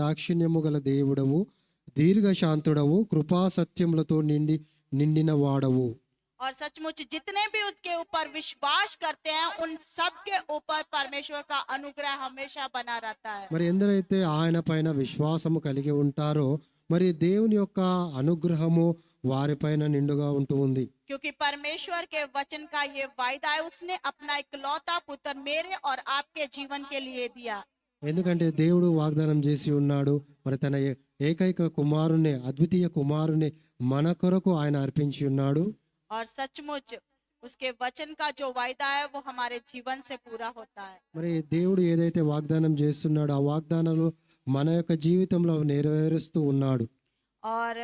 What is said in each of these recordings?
దాక్షిణ్యము గల దేవుడవు, దీర్ఘశాంతుడవు, కృపా సత్యములతో నిండిన వాడవు. और सचमुच जितने भी उसके ऊपर विश्वास करते हैं उन सब के ऊपर परमेश्वर का अनुग्रह हमेशा बना रहता है. మరి ఎందరైతే ఆయన పైన విశ్వాసము కలిగి ఉంటారో మరి దేవుని యొక్క అనుగ్రహము వారిపైన నిండుగా ఉంటూ ఉంది. क्योंकि परमेश्वर के वचन का ये वायदा है, उसने अपना इकलौता पुत्र मेरे और आपके जीवन के लिए दिया. ఎందుకంటే దేవుడు వాగ్దానం చేసి ఉన్నాడు, మరి తన ఏకైక కుమారుని, అద్వితీయ కుమారుని మన కొరకు ఆయన అర్పించి ఉన్నాడు. और सचमुच उसके वचन का जो वायदा है वो हमारे जीवन से पूरा होता है. మరి దేవుడు ఏదైతే వాగ్దానం చేస్తున్నాడో ఆ వాగ్దానాలు మన యొక్క జీవితంలో నెరవేరుస్తూ ఉన్నాడు. और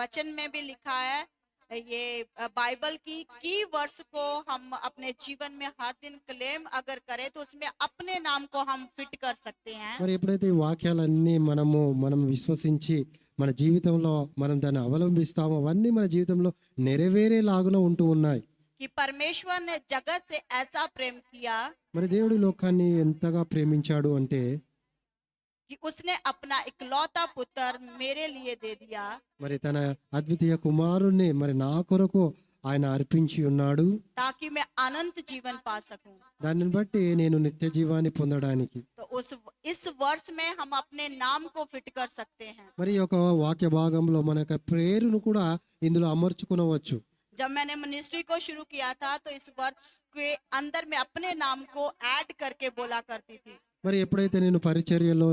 वचन में भी लिखा है, ये बाइबल की वर्ष को हम अपने जीवन में हर दिन क्लेम अगर करें तो उसमें अपने नाम को हम फिट कर सकते हैं. మరి ఎప్పుడైతే ఈ వాక్యాలన్నీ మనం విశ్వసించి మన జీవితంలో మనం దాన్ని అవలంబిస్తామో అవన్నీ మన జీవితంలో నెరవేరేలాగున ఉంటూ ఉన్నాయి. कि परमेश्वर ने जगत से ऐसा प्रेम किया మరి దేవుడు లోకాన్ని ఎంతగా ప్రేమించాడు అంటే कि उसने अपना इकलौता पुत्र मेरे लिए दे दिया, మరి తన అద్వితీయ కుమారుణ్ణి మరి నా కొరకు ఆయన అర్పించి ఉన్నాడు. ताकि मैं अनंत जीवन पा सकूं. దానిని బట్టి నేను నిత్య జీవాన్ని పొందడానికి तो इस वर्ष में हम अपने नाम को फिट कर सकते हैं. మరి ఈ యొక్క వాక్య భాగంలో మన యొక్క ప్రేరును కూడా ఇందులో అమర్చుకునవచ్చు. जब मैंने मिनिस्ट्री को शुरू किया था तो इस वर्ष के अंदर मैं अपने नाम को ऐड करके बोला करती थी. మరి ఎప్పుడైతే నేను పరిచర్యను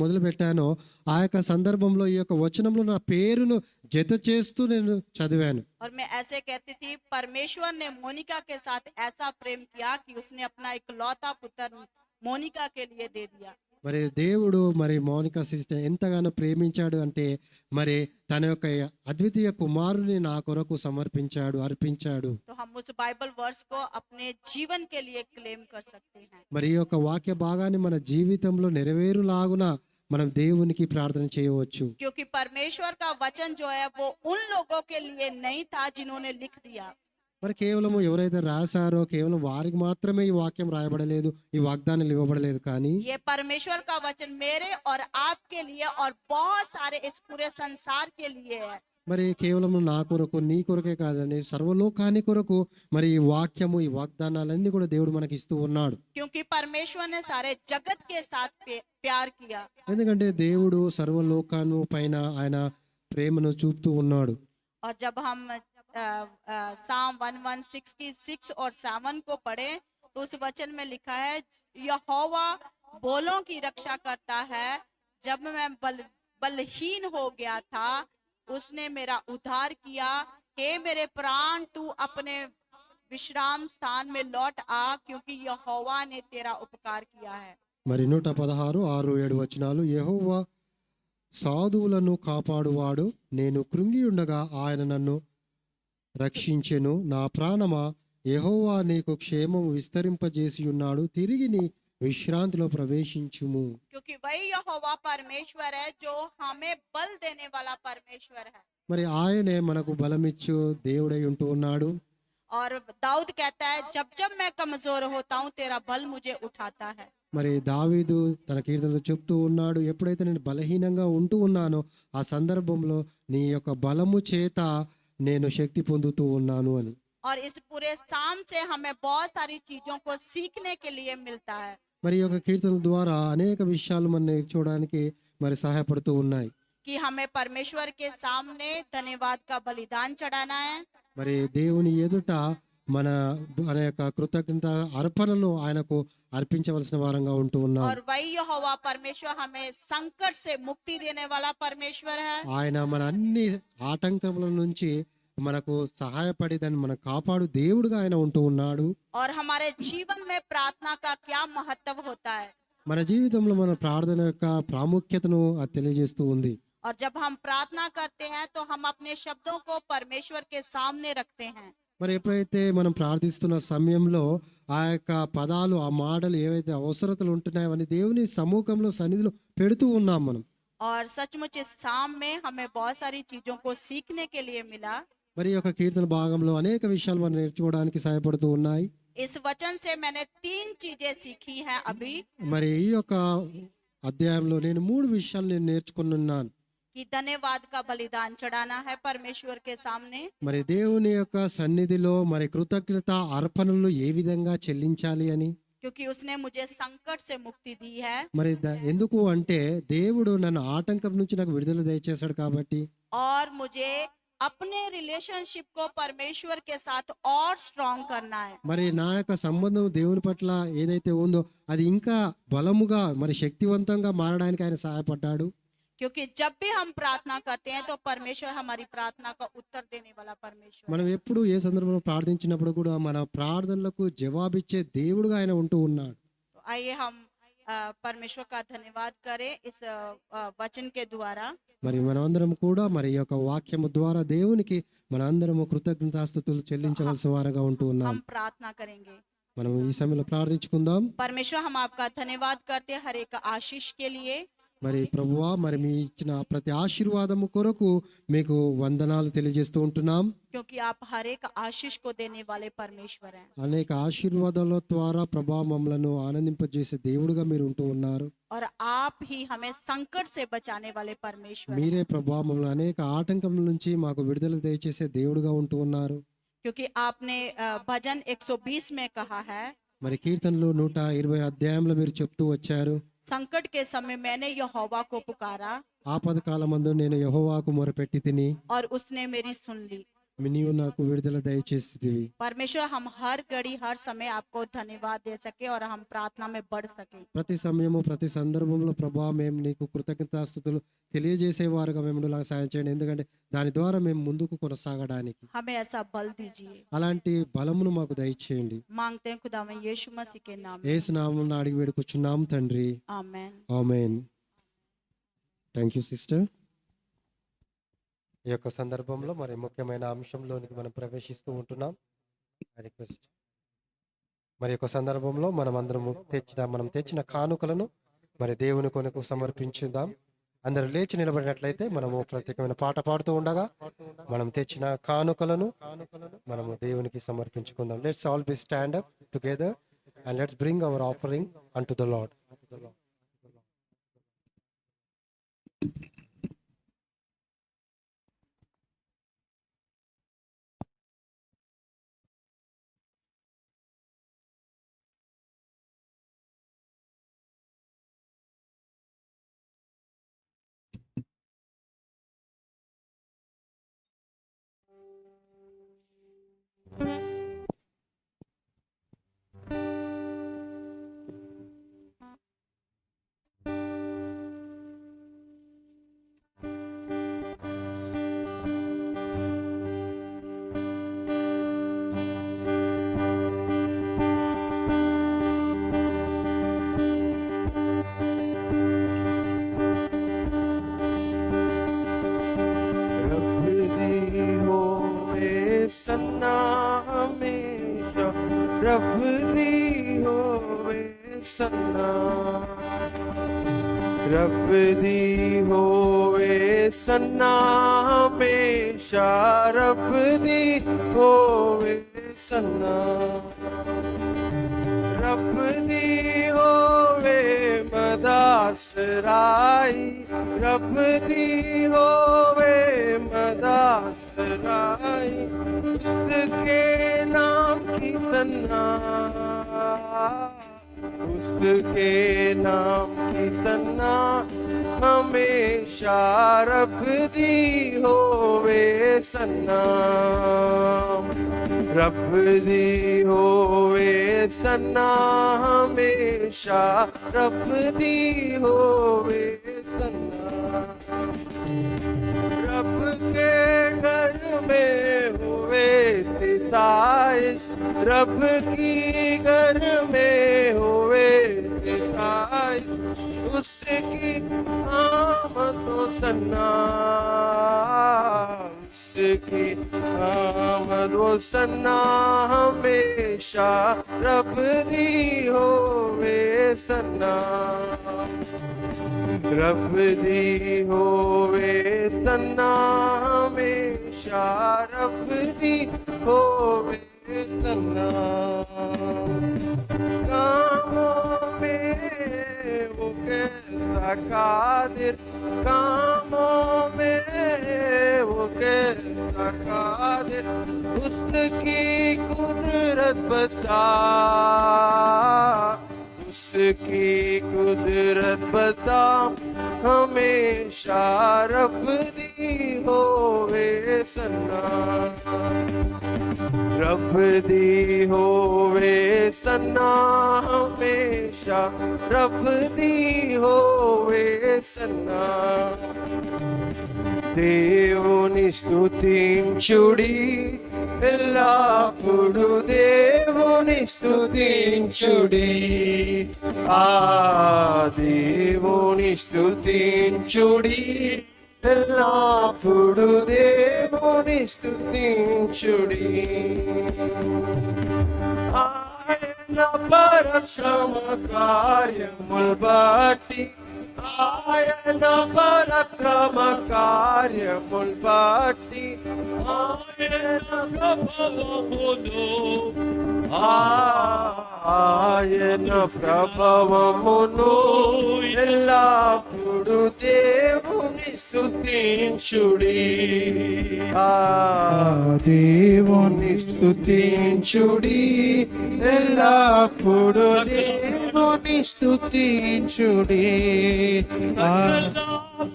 మొదలు పెట్టానో ఆ యొక్క సందర్భంలో ఈ యొక్క వచనంలో నా పేరును జత చేస్తూ నేను చదివాను. और मैं ऐसे कहती थी, परमेश्वर ने मोनिका के साथ ऐसा प्रेम किया कि उसने अपना इकलौता पुत्र मोनिका के लिए दे दिया. మరి దేవుడు మరి మౌనిక సిస్టర్ ఎంతగానో ప్రేమించాడు అంటే మరి తన యొక్క అద్వితీయ కుమారుని నా కొరకు అర్పించాడు. तो हम उस बाइबल वर्स को अपने जीवन के लिए क्लेम कर सकते हैं. మరి ఈ యొక్క వాక్య భాగాన్ని మన జీవితంలో నెరవేరులాగున మనం దేవునికి ప్రార్థన చేయవచ్చు. क्योंकि परमेश्वर का वचन जो है वो उन लोगों के लिए नहीं था जिन्होंने लिख दिया. మరి కేవలం ఎవరైతే రాశారో కేవలం వారికి మాత్రమే ఈ వాక్యం రాయబడలేదు, ఈ వాగ్దానాలు ఇవ్వబడలేదు. కానీ ये परमेश्वर का वचन मेरे और आपके लिए और बहुत सारे इस पूरे संसार के लिए है. మరి కేవలం నా కొరకు నీ కొరకే కాదని సర్వలోకాని కొరకు మరి ఈ వాక్యము ఈ వాగ్దానాలన్నీ కూడా దేవుడు మనకి ఇస్తూ ఉన్నాడు. क्योंकि परमेश्वर ने सारे जगत के साथ प्यार किया. ఎందుకంటే దేవుడు సర్వలోకాను పైన ఆయన ప్రేమను చూపుతూ ఉన్నాడు. और जब हम साम 116 की 6 और 7 को पढ़े तो उस वचन में लिखा है, यहोवा बोलों की रक्षा करता है, जब मैं बलहीन हो गया था उसने मेरा उद्धार किया. हे मेरे प्राण तू अपने विश्राम स्थान में लौट आ, क्योंकि यहोवा ने तेरा उपकार किया है. మరి 116, 6, 7 వచనాలు. యెహోవా సాధువులను కాపాడువాడు, నేను కృంగి ఉండగా ఆయన నన్ను రక్షించెను. నా ప్రాణమా యెహోవా నీకు క్షేమము విస్తరింపజేసి ఉన్నాడు, తిరిగి నీ విశ్రాంతిలో ప్రవేశించుము. क्योंकि वही यहोवा परमेश्वर है जो हमें बल देने वाला परमेश्वर है. మరి ఆయనే మనకు బలమిచ్చు దేవుడై ఉంటూ ఉన్నాడు. और दाऊद कहता है, जब जब मैं कमजोर होता हूँ तेरा बल मुझे उठाता है. మరి దావీదు తన కీర్తనలో చెప్తూ ఉన్నాడు, ఎప్పుడైతే నేను బలహీనంగా ఉంటూ ఉన్నానో ఆ సందర్భంలో నీ యొక్క బలము చేత నేను శక్తి పొందుతూ ఉన్నాను అని. और इस पूरे साम से हमें बहुत सारी चीजों को सीखने के लिए मिलता है. మరి ఈ యొక్క కీర్తనల ద్వారా అనేక విషయాలు మనం నేర్చుకోవడానికి మరి సహాయపడుతూ ఉన్నాయి. कि हमें परमेश्वर के सामने धन्यवाद का बलिदान चढ़ाना है. మరి దేవుని ఎదుట మన యొక్క కృతజ్ఞత అర్పణలు ఆయనకు అర్పించవలసిన వారంగా ఉంటూ ఉన్నాం. और वही यहोवा परमेश्वर हमें संकट से मुक्ति देने वाला परमेश्वर है. ఆయన మన అన్ని ఆటంకముల నుంచి మనకు సహాయపడి దాన్ని మన కాపాడు దేవుడుగా ఆయన ఉంటూ ఉన్నాడు. और हमारे जीवन में प्रार्थना का क्या महत्व होता है. మన జీవితంలో మన ప్రార్థన యొక్క ప్రాముఖ్యతను అది తెలియజేస్తూ ఉంది. और जब हम प्रार्थना करते हैं तो हम अपने शब्दों को परमेश्वर के सामने रखते हैं. మరి ఎప్పుడైతే మనం ప్రార్థిస్తున్న సమయంలో ఆ యొక్క పదాలు ఆ మాటలు ఏవైతే అవసరతలు ఉంటున్నాయో అవన్నీ దేవుని సముఖంలో సన్నిధిలో పెడుతూ ఉన్నాం మనం. और सचमुच इस साम में हमें बहुत सारी चीजों को सीखने के लिए मिला. మరి ఈ యొక్క కీర్తన భాగంలో అనేక విషయాలు మనం నేర్చుకోవడానికి సహాయపడుతూ ఉన్నాయి. इस वचन से मैंने 3 चीजें सीखी हैं अभी. మరి ఈ యొక్క అధ్యాయంలో నేను 3 విషయాలు నేను నేర్చుకున్నాను. कि धन्यवाद का बलिदान चढ़ाना है परमेश्वर के सामने, మరి దేవుని యొక్క సన్నిధిలో మరి కృతజ్ఞత అర్పణలు ఏ విధంగా చెల్లించాలి అని. क्योंकि उसने मुझे संकट से मुक्ति दी है మరి ఎందుకు అంటే దేవుడు నన్ను ఆటంకం నుంచి నాకు విడుదల దయచేశాడు కాబట్టి. और मुझे अपने रिलेशनशिप को परमेश्वर के साथ और स्ट्रॉन्ग करना है। మరి నా యొక్క సంబంధం దేవుని పట్ల ఏదైతే ఉందో అది ఇంకా బలముగా మరి శక్తివంతంగా మారడానికి ఆయన సహాయపడ్డాడు. क्योंकि जब भी हम प्रार्थना करते हैं तो परमेश्वर हमारी प्रार्थना का उत्तर देने वाला परमेश्वर है। మనం ఎప్పుడు ఏ సందర్భంలో ప్రార్థించినప్పుడు కూడా మన ప్రార్థనలకు జవాబిచ్చే దేవుడుగా ఆయన ఉంటూ ఉన్నాడు. तो आइए हम परमेश्वर का धन्यवाद करें इस वचन के द्वारा। మరి మనమందరం కూడా మరి ఈ యొక్క వాక్యము ద్వారా దేవునికి మనందరము కృతజ్ఞతాస్తుతులు చెల్లించవలసిన వారుగా ఉంటూ ఉన్నాం. हम प्रार्थना करेंगे। మనం ఈ సమయంలో ప్రార్థించుకుందాం. परमेश्वर हम आपका धन्यवाद करते हैं हर एक आशीष के लिए। మరి ప్రభువా మరి మీ ఇచ్చిన ప్రతి ఆశీర్వాదము కొరకు మీకు వందనాలు తెలియజేస్తూ ఉంటున్నాం. क्योंकि आप हर एक आशीष को देने वाले परमेश्वर हैं అనేక ఆశీర్వాదాల ద్వారా ప్రభా మమ్మలను ఆనందింపజేసే దేవుడుగా మీరు ఉంటూ ఉన్నారు. और आप ही हमें संकट से बचाने वाले परमेश्वर हैं। మీరే ప్రభా మమ్మల్ని అనేక ఆటంకముల నుంచి మాకు విడుదల దయచేసే దేవుడుగా ఉంటూ ఉన్నారు. क्योंकि आपने भजन 120 में कहा है, మరి కీర్తనలు 120 అధ్యాయంలో మీరు చెప్తూ వచ్చారు, संकट के समय मैंने यहोवा को पुकारा ఆపద కాలమందు నేను యెహోవాకు మొరపెట్టి తిని और उसने मेरी सुन ली। నీవు నాకు విడుదల దయచేసితివి. परमेश्वर हम हर घड़ी हर समय आपको धन्यवाद दे सके और हम प्रार्थना में बढ़ सके। ప్రతి సమయము ప్రతి సందర్భంలో ప్రభా మేము నీకు కృతజ్ఞతాస్తుతులు తెలియజేసేవారుగా మేము సాయం చేయండి. ఎందుకంటే దాని ద్వారా మేము ముందుకు కొనసాగడానికి हमें ऐसा बल दीजिए। అలాంటి బలమును మాకు దయచేయండి. मांगते हैं खुदावन यीशु मसीह के नाम में, యేసు నామమున అడిగి వేడుకొచ్చున్నాం తండ్రి, आमेन। ఆమేన్. Thank you sister. ఈ యొక్క సందర్భంలో మరి ముఖ్యమైన అంశంలోనికి మనం ప్రవేశిస్తూ ఉంటున్నాం. రిక్వెస్ట్ మరి యొక్క సందర్భంలో మనం తెచ్చిన కానుకలను మరి దేవుని కొరకు సమర్పించుదాం. అందరూ లేచి నిలబడినట్లయితే మనము ప్రత్యేకమైన పాట పాడుతూ ఉండగా మనం తెచ్చిన కానుకలను మనము దేవునికి సమర్పించుకుందాం. Let's all be stand up together and let's bring our offering unto the Lord. सन्ना हमेशा रब दी होवे सन्ना, रब दी होवे सन्ना हमेशा रब दी होवे सन्ना, रब दी होवे मदासराई, रब दी होवे मदासराई, उसके नाम की सन्ना, उसके नाम की सन्ना हमेशा रब दी होवे सन्ना, रब दी होवे सन्ना हमेशा रब दी होवे सन्ना, रब के घर में हुए सिताइश, रब की घर में हुए सिताइश, उसकी आमद व सन्ना, उसकी आमद व सन्ना हमेशा रब दी होवे सन्ना, रब दी होवे सन्ना हमेशा रब दी होवे सन्ना, कामों में वो कैसा कादिर कामों में, वो कैसा कादिर, उसकी कुदरत बता, उसकी कुदरत बता, हमेशा रब दी होवे सन्ना, रब दी होवे सन्ना, हमेशा रब दी होवे सन्ना. దేవుని స్తుతించుడి ఎల్లప్పుడు, దేవుని స్తుతించుడి, ఆ దేవుని స్తుతించుడి ఎల్లప్పుడు, దేవుని స్తుతించుడి. ఆయన పరక్షమ కార్యముల్ బట్టి, ఆయన పరక్రమ కార్యముల్ బట్టి, ఆయన ప్రభావమును, ఆయన ప్రభావమును ఎల్లప్పుడు దేవుని స్తుతించుడి, ఆ దేవుని స్తుతించుడి ఎల్లప్పుడు, దేవుని స్తుతించుడి.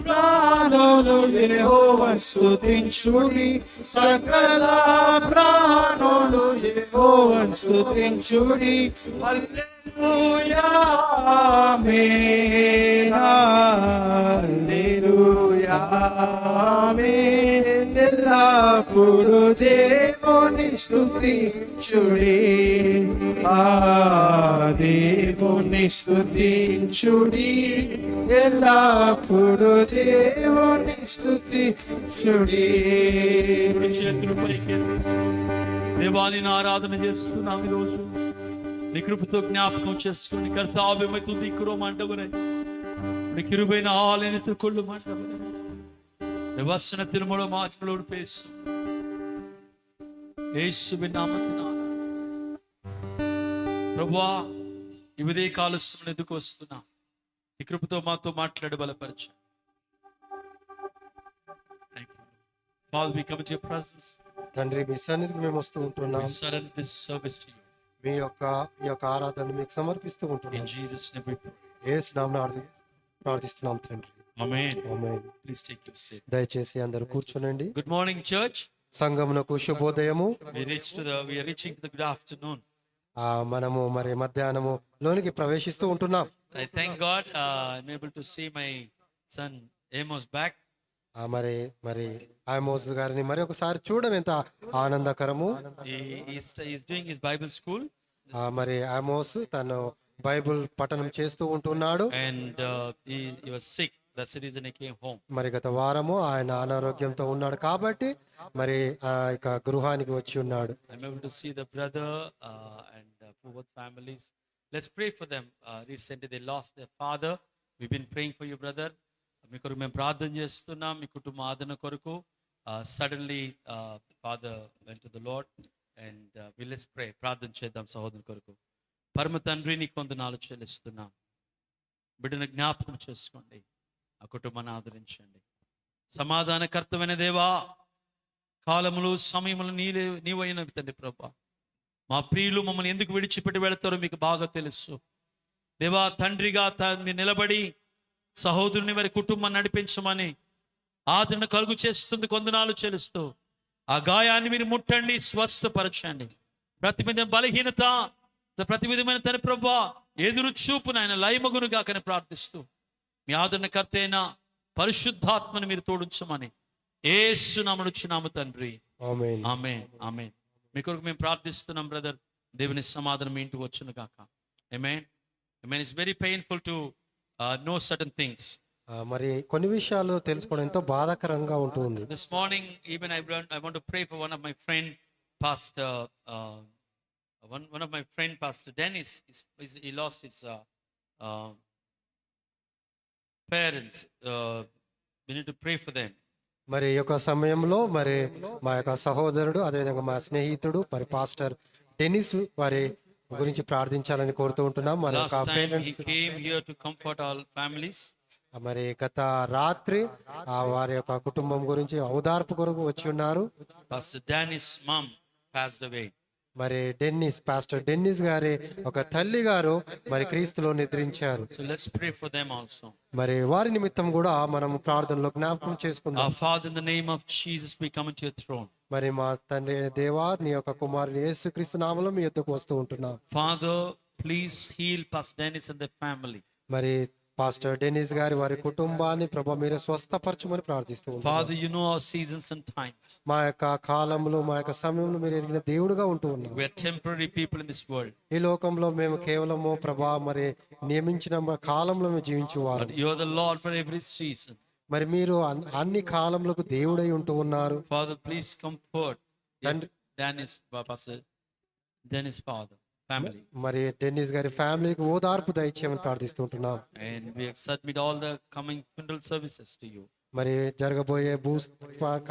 ప్రాణులు యెహోవాను స్తుతించుడి, సకల ప్రాణులు యెహోవాను స్తుతించుడి. హల్లెలూయా ఆమేన్, హల్లెలూయా ఆమేన్. ఎల్లప్పుడు దేవుని స్తుతించుడి, ఆ దేవుని స్తుతించుడి ఎల్లప్పుడు, దేవుని స్తుతించుడి. చేతులు పైకెత్తి దేవాని ఆరాధన చేస్తున్నాం. ఈరోజు నీ కృపతో జ్ఞాపకం చేసుకుని కర్తావ్య में तुझी करो मांडवरे నీ కృపైన ఆలయనితో కొల్లు మాండవరే వసన తిరుమల మాటలోడు పేసు యేసువిన్ నామమున. ప్రభువా ఈ ఉదయ కాల సమయం ఎదుకు వస్తున్నా, నీ కృపతో మాతో మాట్లాడి బలపరచు. Father, we come to your presence. తండ్రి మీ సన్నిధికి మేము వస్తూ ఉంటున్నాం. We surrender this service to you. మీ యొక్క ఈ యొక్క ఆరాధన మీకు సమర్పిస్తూ In ఉంటున్నాం. Jesus' name we pray. యేసు నామమున ప్రార్థిస్తున్నాం తండ్రి. Amen. Amen. Please take your seat. దయచేసి అందరూ కూర్చోనండి. Good morning, church. సంఘమునకు శుభోదయము. We are reaching to the good afternoon. మనము మరి మధ్యాహ్నము లోనికి ప్రవేశిస్తూ ఉంటున్నాం. I thank God I'm able to see my son Amos back. మరి మరి ఆమోస్ గారిని మరి ఒకసారి చూడడం ఎంత ఆనందకరము. He's doing his Bible school. మరి ఆమోస్ తను బైబిల్ పఠనం చేస్తూ ఉంటున్నాడు. And he was sick. That's the reason he came home. మరి గత వారము ఆయన అనారోగ్యంతో ఉన్నాడు కాబట్టి మరి ఇక గృహానికి వచ్చి ఉన్నాడు. I'm able to see the brother and for both families. Let's pray for them. Recently they lost their father. We've been praying for you, brother. మీ కొరకు మేము ప్రార్థన చేస్తున్నాం, మీ కుటుంబ ఆదరణ కొరకు. Suddenly father went to the lord and let's pray. ప్రార్థన చేద్దాం సహోదరుని కొరకు. పరమ తండ్రి నీకు వందనాలు చెల్లిస్తున్నాం. బిడ్డను జ్ఞాపకం చేసుకోండి, ఆ కుటుంబాన్ని ఆదరించండి. సమాధానకర్తమైన దేవా, కాలములు సమయములు నీవైన తండ్రి ప్రభా, మా ప్రియులు మమ్మల్ని ఎందుకు విడిచిపెట్టి వెళతారో మీకు బాగా తెలుసు దేవా. తండ్రిగా మీరు నిలబడి సహోదరుని వారి కుటుంబాన్ని నడిపించమని ఆదరణ కలుగు చేస్తుంది కొందనాలు చెల్లిస్తూ, ఆ గాయాన్ని మీరు ముట్టండి, స్వస్థపరచండి. ప్రతి విధమైన బలహీనత, ప్రతి విధమైన తన ప్రభా ఎదురు చూపును ఆయన లయమగును గాకని ప్రార్థిస్తూ, మీ ఆదరణకర్త అయిన పరిశుద్ధాత్మని మీరు తోడించమని యేసు నామమున అడుగుచున్నాము తండ్రి. ఆమేన్. ఆమేన్. ఆమేన్. మీ కొరకు మేము ప్రార్థిస్తున్నాం బ్రదర్. దేవుని సమాధానం మీ ఇంటికి వచ్చును గాక. ఆమేన్. ఆమేన్. It's very painful to know certain things. మరి కొన్ని విషయాలు తెలుసుకోవడం ఎంతో బాధాకరంగా ఉంటుంది. This morning even I want to pray for one of my friend pastor one of my friend Pastor Dennis. He lost his parents. We need to pray for them. మరి ఈ యొక్క సమయంలో మరి మా యొక్క సహోదరుడు అదేవిధంగా మా స్నేహితుడు మరి పాస్టర్ డెనిస్ వారి గురించి ప్రార్థించాలని కోరుతూ ఉంటున్నాం. మన యొక్క Last time he parents came here to comfort all families. మరి గత రాత్రి వారి యొక్క కుటుంబం గురించి ఓదార్పు కొరకు వచ్చి ఉన్నారు. Pastor Danny's mom passed away. మరి పాస్టర్ డెన్నిస్ గారి ఒక తల్లి గారు మరి క్రీస్తులో నిద్రించారు. So let's pray for them also. మరి వారి నిమిత్తం కూడా మనం ప్రార్థనలో జ్ఞాపకం చేసుకుందాం. Our Father, in the name of Jesus, we come into your throne. మరి మా తండ్రి దేవా, నీ యొక్క కుమారుని యేసుక్రీస్తు నామములో మీ యొద్దకు వస్తూ ఉంటున్నాం. Father, please heal Pastor Dennis and their family. మరి పాస్టర్ డెన్నిస్ గారి వారి కుటుంబాన్ని ప్రభు మీరు స్వస్థపరచమని ప్రార్థిస్తూ ఉంటాం. Father, you know our seasons and times. మా యొక్క కాలంలో మా యొక్క సమయంలో మీరు ఎరిగిన దేవుడుగా ఉంటూ ఉన్నారు. We are temporary people in this world, ఈ లోకంలో మేము కేవలము ప్రభా మరి నియమించిన కాలంలో మేము జీవించేవారు. but you are the Lord for every season. మరి మీరు అన్ని కాలములకు దేవుడై ఉంటూ ఉన్నారు. Father, please comfort And- Pastor Dennis' father, family. మరి డెన్నిస్ గారి ఫ్యామిలీకి ఓదార్పు దయచేయమని ప్రార్థిస్తుంటున్నాం. And we submit all the coming funeral services to you. మరి జరగబోయే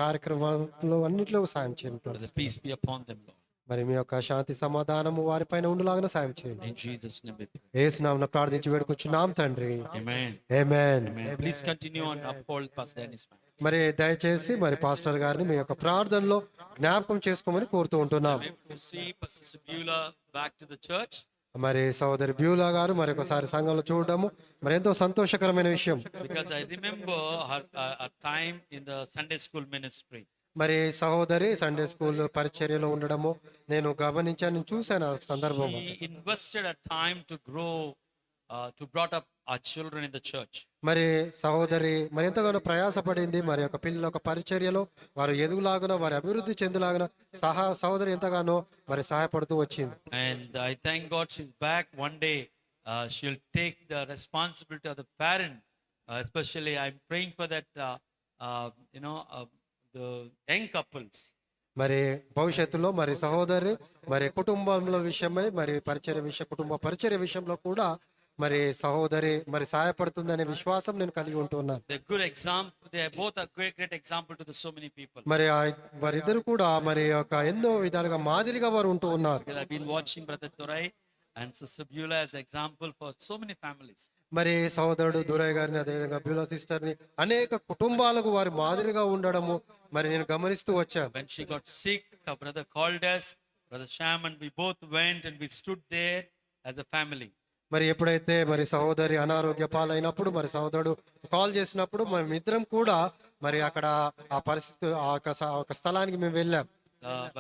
కార్యక్రమంలో అన్నిట్లో సాయం చేయమని Let the ప్రార్థిస్తున్నాం. peace be upon them, Lord. మరి మీ యొక్క శాంతి సమాధానము వారిపైన ఉండులాగా సాయం చేయండి. In Jesus' name we pray. యేసు నామమున ప్రార్థించి వేడుకొచ్చున్నాం తండ్రి. Amen. Amen. Amen. Please continue and uphold Pastor Dennis' family. మరి దయచేసి మరి పాస్టర్ గారిని మీ యొక్క ప్రార్థనలో జ్ఞాపకం చేసుకోమని కోరుతూ ఉంటున్నాం. To see Pastor Sibula back to the church. మరి సోదరి బ్యూలా గారు మరి ఒకసారి సంఘంలో చూడడము మరి ఎంతో సంతోషకరమైన విషయం. Because I remember her a time in the Sunday school ministry. మరి సహోదరి సండే స్కూల్ పరిచర్యలో ఉండడము నేను గమనించాను, చూశాను ఆ సందర్భంలో. She invested her time to grow, to brought up our children in the church. మరి సహోదరి మరి ఎంతగానో ప్రయాసపడింది మరి ఒక పిల్లల ఒక పరిచర్యలో వారు ఎదుగులాగున వారి అభివృద్ధి చెందులాగున సహోదరి ఎంతగానో మరి సహాయపడుతూ వచ్చింది. And I thank God she's back. One day she'll take the responsibility of the parent. Especially I'm praying for that, the young couples. మరి భవిష్యత్తులో మరి సహోదరి మరి కుటుంబంలో విషయమై మరి కుటుంబ పరిచర్య విషయంలో కూడా మరి సహోదరి మరి సహాయపడుతుందనే విశ్వాసం నేను కలిగి ఉంటున్నాను. They're good example. They are both a great example to so many people. మరి వారిద్దరు కూడా మరి ఒక ఎన్నో విధాలుగా మాదిరిగా వారు ఉంటూ ఉన్నారు. Because I've been watching Brother Turai and Sister Beulah as example for so many families. మరి సహోదరుడు దురయ్య గారిని అదేవిధంగా బ్యూలా సిస్టర్ ని అనేక కుటుంబాలకు వారి మాదిరిగా ఉండడము మరి నేను గమనిస్తూ వచ్చాను. When she got sick, her brother called us, Brother Sham, and we both went and we stood there as a family. మరి ఎప్పుడైతే మరి సహోదరి అనారోగ్య పాలైనప్పుడు మరి సహోదరుడు కాల్ చేసినప్పుడు మేము ఇద్దరం కూడా మరి అక్కడ ఆ పరిస్థితి ఒక స్థలానికి మేము వెళ్ళాం.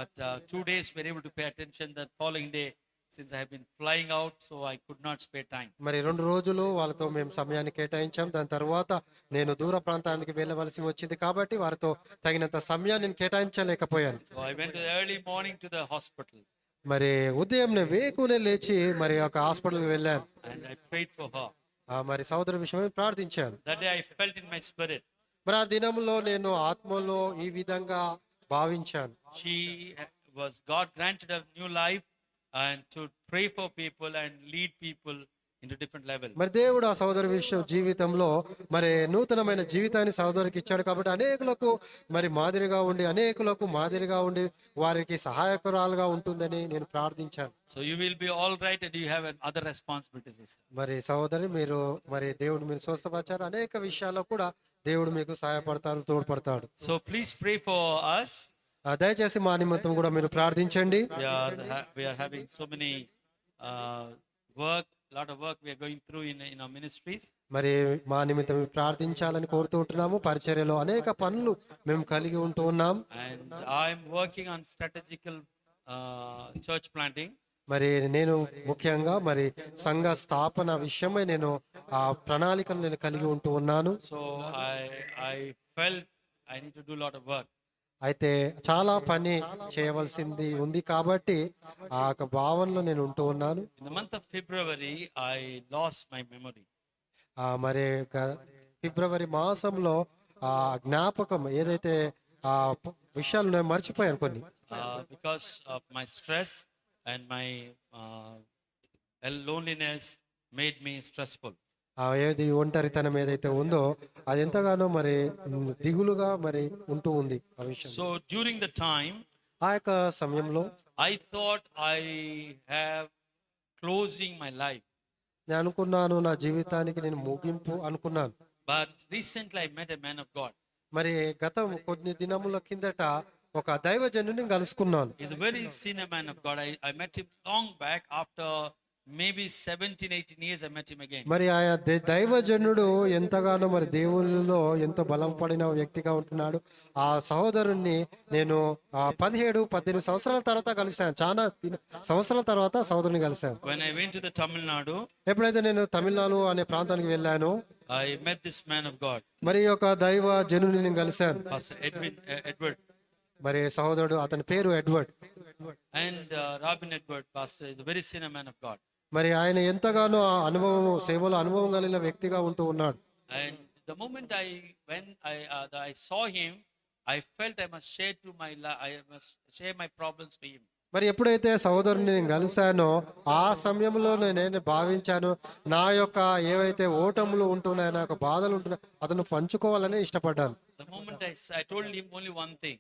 But 2 days we were able to pay attention. That following day, since I have been flying out, so I could not spare time. మరి 2 రోజులు వాళ్ళతో మేము సమయాన్ని కేటాయించాం. దాని తర్వాత నేను దూర ప్రాంతానికి వెళ్ళవలసి వచ్చింది కాబట్టి వారితో తగినంత సమయాన్ని నేను కేటాయించలేకపోయాను. So I went early morning to the hospital మరి ఉదయం వేకునే లేచి మరి ఒక హాస్పిటల్కి వెళ్ళాను. and I prayed for her. మరి సహోదరు విషయమై ప్రార్థించాను. That day I felt in my spirit. మరి ఆ దినంలో నేను ఆత్మలో ఈ విధంగా భావించాను. God granted her new life and to pray for people and lead people into different levels. మరి దేవుడు ఆ సహోదరు జీవితంలో మరి నూతనమైన జీవితాన్ని సహోదరికి ఇచ్చాడు కాబట్టి అనేకులకు మరి మాదిరిగా ఉండి వారికి సహాయకురాలుగా ఉంటుందని నేను ప్రార్థించాను. So you will be all right and you have other responsibilities, sister. మరి సహోదరి మీరు మరి దేవుడు మీరు స్వస్థపరిచారు. అనేక విషయాల్లో కూడా దేవుడు మీకు సహాయపడతారు, తోడ్పడతాడు. So please pray for us. దయచేసి మా నిమిత్తం కూడా మీరు ప్రార్థించండి. We are having so many lot of work we are going through in our ministries. మరి మా నిమిత్తం ప్రార్థించాలని కోరుతూ ఉంటున్నాము. పరిచర్యలో అనేక పనులు మేము కలిగి ఉంటూ ఉన్నాం. And I am working on strategical church planting. మరి నేను ముఖ్యంగా మరి సంఘ స్థాపన విషయమై నేను ఆ ప్రణాళికను నేను కలిగి ఉంటూ ఉన్నాను. So I felt I need to do a lot of work. అయితే చాలా పని చేయవలసింది ఉంది కాబట్టి ఆ భావనలో నేను ఉంటూ ఉన్నాను. In the month of February, I lost my memory. మరి ఫిబ్రవరి మాసంలో ఆ జ్ఞాపకం ఏదైతే ఆ విషయాలు నేను మర్చిపోయాను కొన్ని. Because of my stress and my loneliness made me stressful. ఏది ఒంటరితనం ఏదైతే ఉందో అది ఎంతగానో మరి దిగులుగా మరి ఉంటూ ఉంది ఆ విషయం. So during the time, ఆ యొక్క సమయంలో I thought I have closing my life. నేను అనుకున్నాను నా జీవితానికి నేను ముగింపు అనుకున్నాను. But recently I met a man of God. మరి గత కొన్ని దినముల కిందట ఒక దైవజనుని కలుసుకున్నాను. He's a very senior man of God. I met him long back after maybe 17, 18 years I met him again. మరి ఆయా దైవజనుడు ఎంతగానో మరి దేవునిలో ఎంతో బలం పడిన వ్యక్తిగా ఉంటున్నాడు. ఆ సహోదరుణ్ణి నేను 17-18 సంవత్సరాల తర్వాత కలిశాను. చాలా సంవత్సరాల తర్వాత సహోదరుని కలిశాను. When I went to the Tamil Nadu, ఎప్పుడైతే నేను తమిళనాడు అనే ప్రాంతానికి వెళ్ళాను, I met this man of God, మరి ఒక దైవ జనుని నేను కలిశాను. Pastor Edward. మరి సహోదరుడు, అతని పేరు Edward. And Robin Edward, pastor, is a very senior man of God. మరి ఆయన ఎంతగానో ఆ అనుభవం, సేవలో అనుభవం కలిగిన వ్యక్తిగా ఉంటూ ఉన్నాడు. And the moment I saw him, I felt I must share my problems to him. మరి ఎప్పుడైతే సహోదరుని నేను కలిశానో ఆ సమయంలో నేను భావించాను, నా యొక్క ఏవైతే ఓటములు ఉంటున్నాయో, నా యొక్క బాధలు ఉంటున్నాయో అతను పంచుకోవాలని ఇష్టపడ్డాను. The moment I told him only one thing.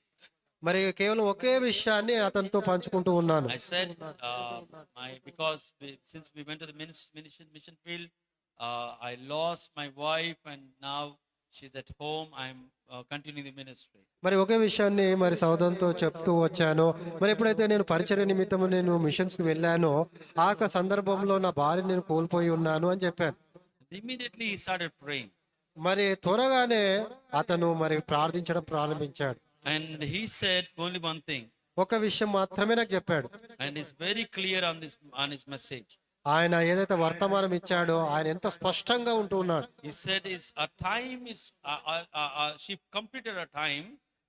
మరి కేవలం ఒకే విషయాన్ని అతనితో పంచుకుంటూ ఉన్నాను. I said, since we went to the mission field, I lost my wife and now she's at home. I'm continuing the ministry. మరి ఒకే విషయాన్ని మరి సహోదరునితో చెప్తూ వచ్చాను. మరి ఎప్పుడైతే నేను పరిచర్య నిమిత్తము నేను మిషన్స్ కి వెళ్ళానో ఆ సందర్భంలో నా భార్య నేను కోల్పోయి ఉన్నాను అని చెప్పాను. Immediately he started praying. మరి త్వరగానే అతను మరి ప్రార్థించడం ప్రారంభించాడు. And he said only one thing. ఒక విషయం మాత్రమే నాకు చెప్పాడు. And it's very clear on his message. ఆయన ఏదైతే వర్తమానం ఇచ్చాడో ఆయన ఎంత స్పష్టంగా ఉంటూ ఉన్నాడు. He said she completed her time.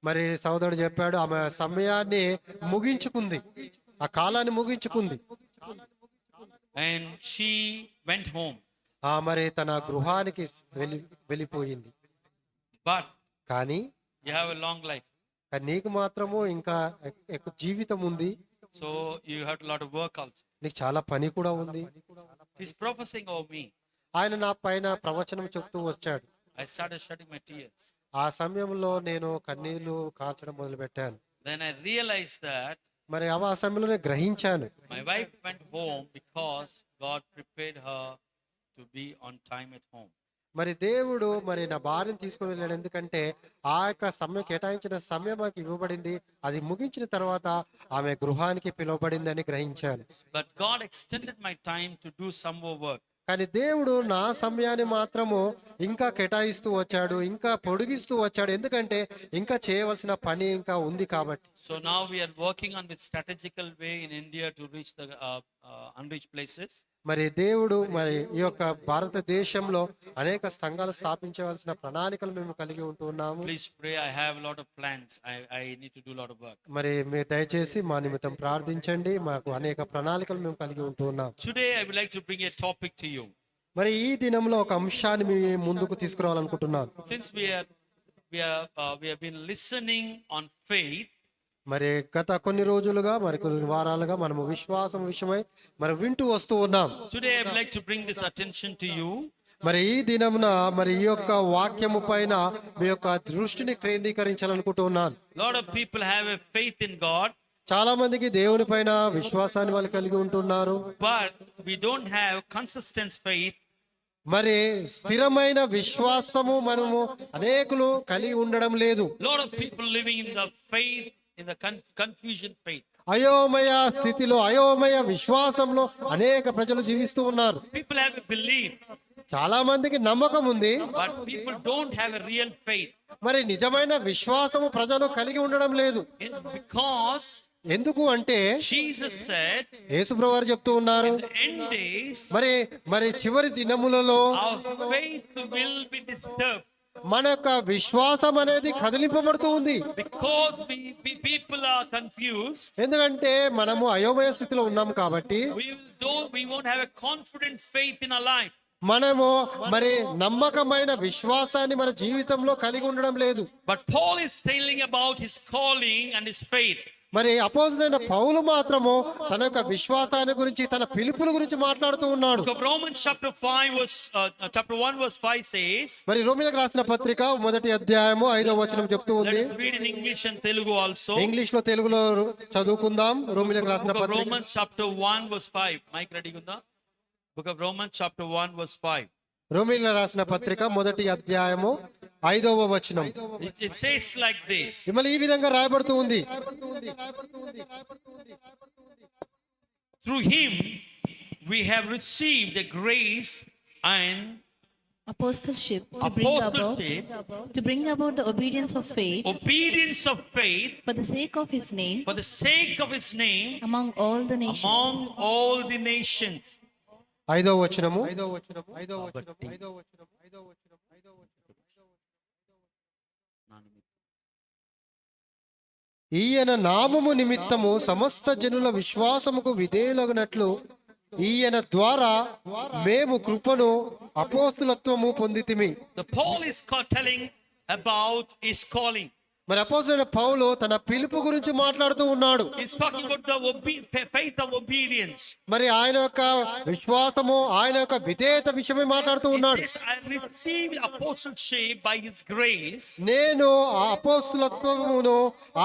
మరి సోదరుడు చెప్పాడు, ఆమె సమయాన్ని ముగించుకుంది, ఆ కాలాన్ని ముగించుకుంది. And she went home. మరి తన గృహానికి వెళ్ళిపోయింది. But కానీ you have a long life. నీకు మాత్రము ఇంకా జీవితం ఉంది. So you have a lot of work also. నీకు చాలా పని కూడా ఉంది. He's prophesying over me. ఆయన నా పైన ప్రవచనం చెప్తూ వచ్చాడు. I started shedding my tears. ఆ సమయంలో నేను కన్నీళ్లు కార్చడం మొదలు పెట్టాను. Then I realized that మరి ఆ సమయంలోనే గ్రహించాను, my wife went home because God prepared her to be on time at home. మరి దేవుడు మరి నా భార్యను తీసుకుని వెళ్ళాడు. ఎందుకంటే ఆ యొక్క సమయం, కేటాయించిన సమయం మాకు ఇవ్వబడింది. అది ముగించిన తర్వాత ఆమె గృహానికి పిలువబడింది అని గ్రహించాను. But God extended my time to do some more work. కానీ దేవుడు నా సమయాన్ని మాత్రము ఇంకా కేటాయిస్తూ వచ్చాడు, ఇంకా పొడిగిస్తూ వచ్చాడు. ఎందుకంటే ఇంకా చేయవలసిన పని ఇంకా ఉంది కాబట్టి. So now we are working on with strategical way in India to reach the unreached places. మరి దేవుడు మరి ఈ యొక్క భారతదేశంలో అనేక సంఘాలు స్థాపించవలసిన ప్రణాళికలు మేము కలిగి ఉంటున్నాము. Please pray. I have a lot of plans. I need to do a lot of work. మరి మీరు దయచేసి మా నిమిత్తం ప్రార్థించండి. మాకు అనేక ప్రణాళికలు మేము కలిగి ఉంటున్నాం. Today I would like to bring a topic to you. మరి ఈ దినంలో ఒక అంశాన్ని మీ ముందుకు తీసుకురావాలనుకుంటున్నాను. Since we have been listening on faith. మరి గత కొన్ని రోజులుగా మరి కొన్ని వారాలుగా మనము విశ్వాసం విషయమై మరి వింటూ వస్తూ ఉన్నాం. Today I would like to bring this attention to you. మరి ఈ దినమున మరి ఈ యొక్క వాక్యము పైన మీ యొక్క దృష్టిని కేంద్రీకరించాలనుకుంటున్నాను. Lot of people have a faith in God. చాలా మందికి దేవుని పైన విశ్వాసాన్ని వాళ్ళు కలిగి ఉంటున్నారు. But we don't have consistent faith. మరి స్థిరమైన విశ్వాసము మనము అనేకులు కలిగి ఉండడం లేదు. Lot of people living in the faith, in the confusion faith. అయోమయ స్థితిలో, అయోమయ విశ్వాసంలో అనేక ప్రజలు జీవిస్తూ ఉన్నారు. People have a belief, చాలా మందికి నమ్మకం ఉంది, but people don't have a real faith. మరి నిజమైన విశ్వాసము ప్రజలు కలిగి ఉండడం లేదు. Because ఎందుకు అంటే Jesus said, యేసుప్రభువు వారు చెప్తూ ఉన్నారు, in the end days, మరి చివరి దినములలో our faith will be disturbed. మన యొక్క విశ్వాసం అనేది కదిలింపబడుతూ ఉంది. Because people are confused. ఎందుకంటే మనము అయోమయ స్థితిలో ఉన్నాం కాబట్టి We won't have a confident faith in our life. మనము మరి నమ్మకమైన విశ్వాసాన్ని మన జీవితంలో కలిగి ఉండడం లేదు. But Paul is telling about his calling and his faith. మరి అపోస్తలుడైన పౌలు మాత్రము తన యొక్క విశ్వాసాన్ని గురించి, తన పిలుపుల గురించి మాట్లాడుతూ ఉన్నాడు. Book of Romans chapter 1 verse 5 says. మరి రోమీయులకు రాసిన పత్రిక 1వ అధ్యాయము 5వ వచనం చెప్తూ ఉంది. Let us read in English and Telugu also. English లో తెలుగులో చదువుకుందాం. రోమీయులకు రాసిన Book of పత్రిక Romans chapter 1 verse 5. Mike ready unda? Book of Romans chapter 1 verse 5. రోమీయులకు రాసిన పత్రిక 1వ అధ్యాయము 5వ వచనం. It says like this. మిమ్మల్ని ఈ విధంగా రాయబడుతూ ఉంది. Through him we have received the grace and apostleship apostleship, to bring about the obedience of faith obedience of faith for the sake of his name for the sake of his name among all the nations. among all the nations. 5వ వచనము. ఈయన నామము నిమిత్తము సమస్త జనుల విశ్వాసముకు విధేయులగునట్లు ఈయన ద్వారా మేము కృపను అపోస్తులత్వము పొందితిమి. The Paul is telling about his calling. మరి అపోస్తలుడైన పౌలు తన పిలుపు గురించి మాట్లాడుతూ ఉన్నాడు. He's talking about the faith of obedience. మరి ఆయన యొక్క విశ్వాసము, ఆయన యొక్క విధేయత విషయమే మాట్లాడుతూ He ఉన్నాడు. says, I received apostleship by his grace, నేను ఆ అపోస్తలత్వమును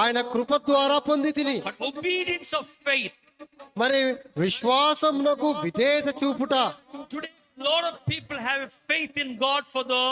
ఆయన కృప ద్వారా పొందితిని. but obedience of faith. మరి విశ్వాసమునకు విధేయత చూపుట. Today, a lot of people have faith in God for the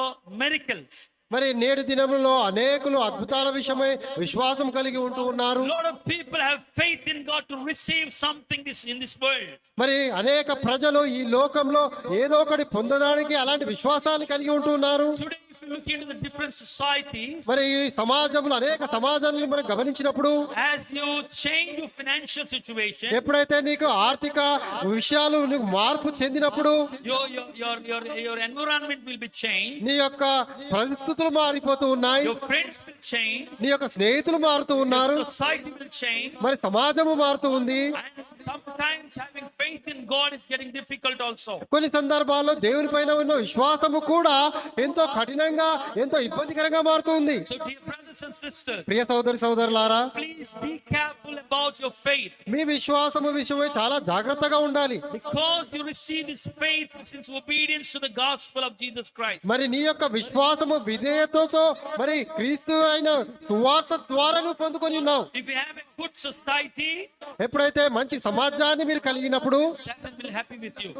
miracles. మరి నేటి దినములో అనేకులు అద్భుతాల విషయమై విశ్వాసం కలిగి ఉంటూ ఉన్నారు. A lot of people have faith in God to receive something in this world. మరి అనేక ప్రజలు ఈ లోకంలో ఏదో ఒకటి పొందడానికి అలాంటి విశ్వాసాన్ని కలిగి ఉంటూ ఉన్నారు. Today, if you look into the different societies, మరి ఈ సమాజంలో అనేక సమాజాలను మనం గమనించినప్పుడు as you change your financial situation, ఎప్పుడైతే నీకు ఆర్థిక విషయాలు నీకు మార్పు చెందినప్పుడు your environment will be changed. నీ యొక్క పరిస్థితులు మారిపోతూ ఉన్నాయి. Your friends will change. నీ యొక్క స్నేహితులు మారుతూ ఉన్నారు. Society will change. మరి సమాజము మారుతూ ఉంది. And sometimes having faith in God is getting difficult also. కొన్ని సందర్భాల్లో దేవుని పైన ఉన్న విశ్వాసము కూడా ఎంతో కఠినంగా, ఎంతో ఇబ్బందికరంగా మారుతుంది. So dear brothers and sisters, ప్రియ సోదరి సోదరులారా, please be careful about your faith, మీ విశ్వాసము విషయమై చాలా జాగ్రత్తగా ఉండాలి. because you receive this faith since obedience to the gospel of Jesus Christ. మరి నీ యొక్క విశ్వాసము విధేయతతో మరి క్రీస్తు అయిన సువార్త ద్వారా నువ్వు పొందుకొని ఉన్నావు. If you have a good society, ఎప్పుడైతే మంచి సమాజాన్ని మీరు కలిగినప్పుడు Satan will happy with you.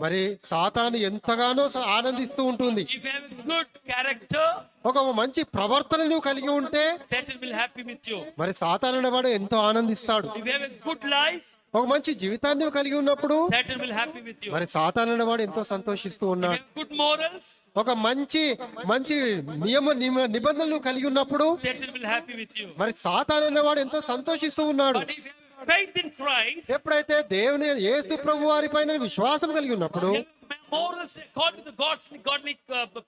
మరి సాతాను ఎంతగానో ఆనందిస్తూ ఉంటుంది. If you have a good character, ఒక మంచి ప్రవర్తన నువ్వు కలిగి ఉంటే Satan will happy with you. మరి సాతాను అనేవాడు ఎంతో ఆనందిస్తాడు. If you have a good life, ఒక మంచి జీవితాన్ని నువ్వు కలిగి ఉన్నప్పుడు Satan will happy with you. మరి సాతాను అనేవాడు ఎంతో సంతోషిస్తూ If you ఉన్నాడు. have good morals, ఒక మంచి మంచి నిబంధనలు కలిగి ఉన్నప్పుడు Satan will happy with you. మరి సాతాను అనేవాడు ఎంతో సంతోషిస్తూ ఉన్నాడు. But if you have faith in Christ, ఎప్పుడైతే దేవుని యేసు ప్రభు వారి పైన విశ్వాసం కలిగి ఉన్నప్పుడు you have morals according to the godly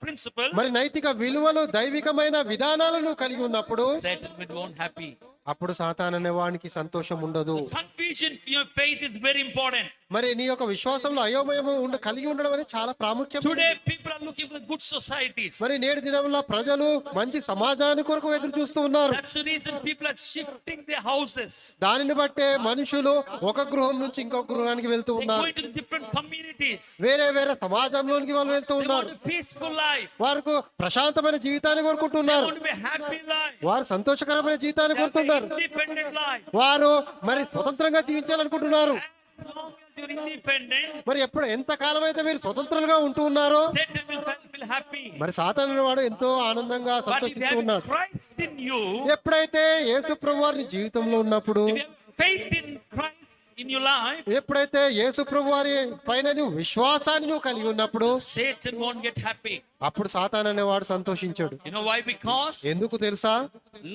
principle, మరి నైతిక విలువలు, దైవికమైన విధానాలను కలిగి ఉన్నప్పుడు Satan won't happy. అప్పుడు సాతాను అనేవానికి సంతోషం ఉండదు. Confusion for your faith is very important. మరి నీ యొక్క విశ్వాసంలో అయోమయము కలిగి ఉండడం అనేది చాలా ప్రాముఖ్యం. Today people are looking for good societies. మరి నేటి దినంలో ప్రజలు మంచి సమాజాన్ని కొరకు ఎదురు చూస్తూ ఉన్నారు. That's the reason people are shifting their houses. దానిని బట్టే మనుషులు ఒక గృహం నుంచి ఇంకొక గృహానికి వెళ్తూ They go ఉన్నారు. into the different communities. వేరే వేరే సమాజంలోనికి వాళ్ళు వెళ్తూ They ఉన్నారు. want a peaceful life. వారికి ప్రశాంతమైన జీవితాన్ని They కోరుకుంటున్నారు. want to be a happy life. వారు సంతోషకరమైన జీవితాన్ని They have కోరుకుంటున్నారు. an independent life. వారు మరి స్వతంత్రంగా జీవించాలనుకుంటున్నారు. As long as you're independent, మరి ఎప్పుడు ఎంత కాలం అయితే మీరు స్వతంత్రంగా ఉంటూ ఉన్నారో Satan will feel happy. మరి సాతాను వాడు ఎంతో ఆనందంగా But if you సంతోషిస్తూ have ఉన్నాడు. Christ in you, ఎప్పుడైతే యేసు ప్రభు వారి జీవితంలో ఉన్నప్పుడు, if you have faith in Christ in your life, ఎప్పుడైతే యేసు ప్రభు వారి పైన నువ్వు విశ్వాసాన్ని నువ్వు కలిగి ఉన్నప్పుడు Satan won't get happy. అప్పుడు సాతాను అనేవాడు సంతోషించాడు. You know why? Because ఎందుకు తెలుసా?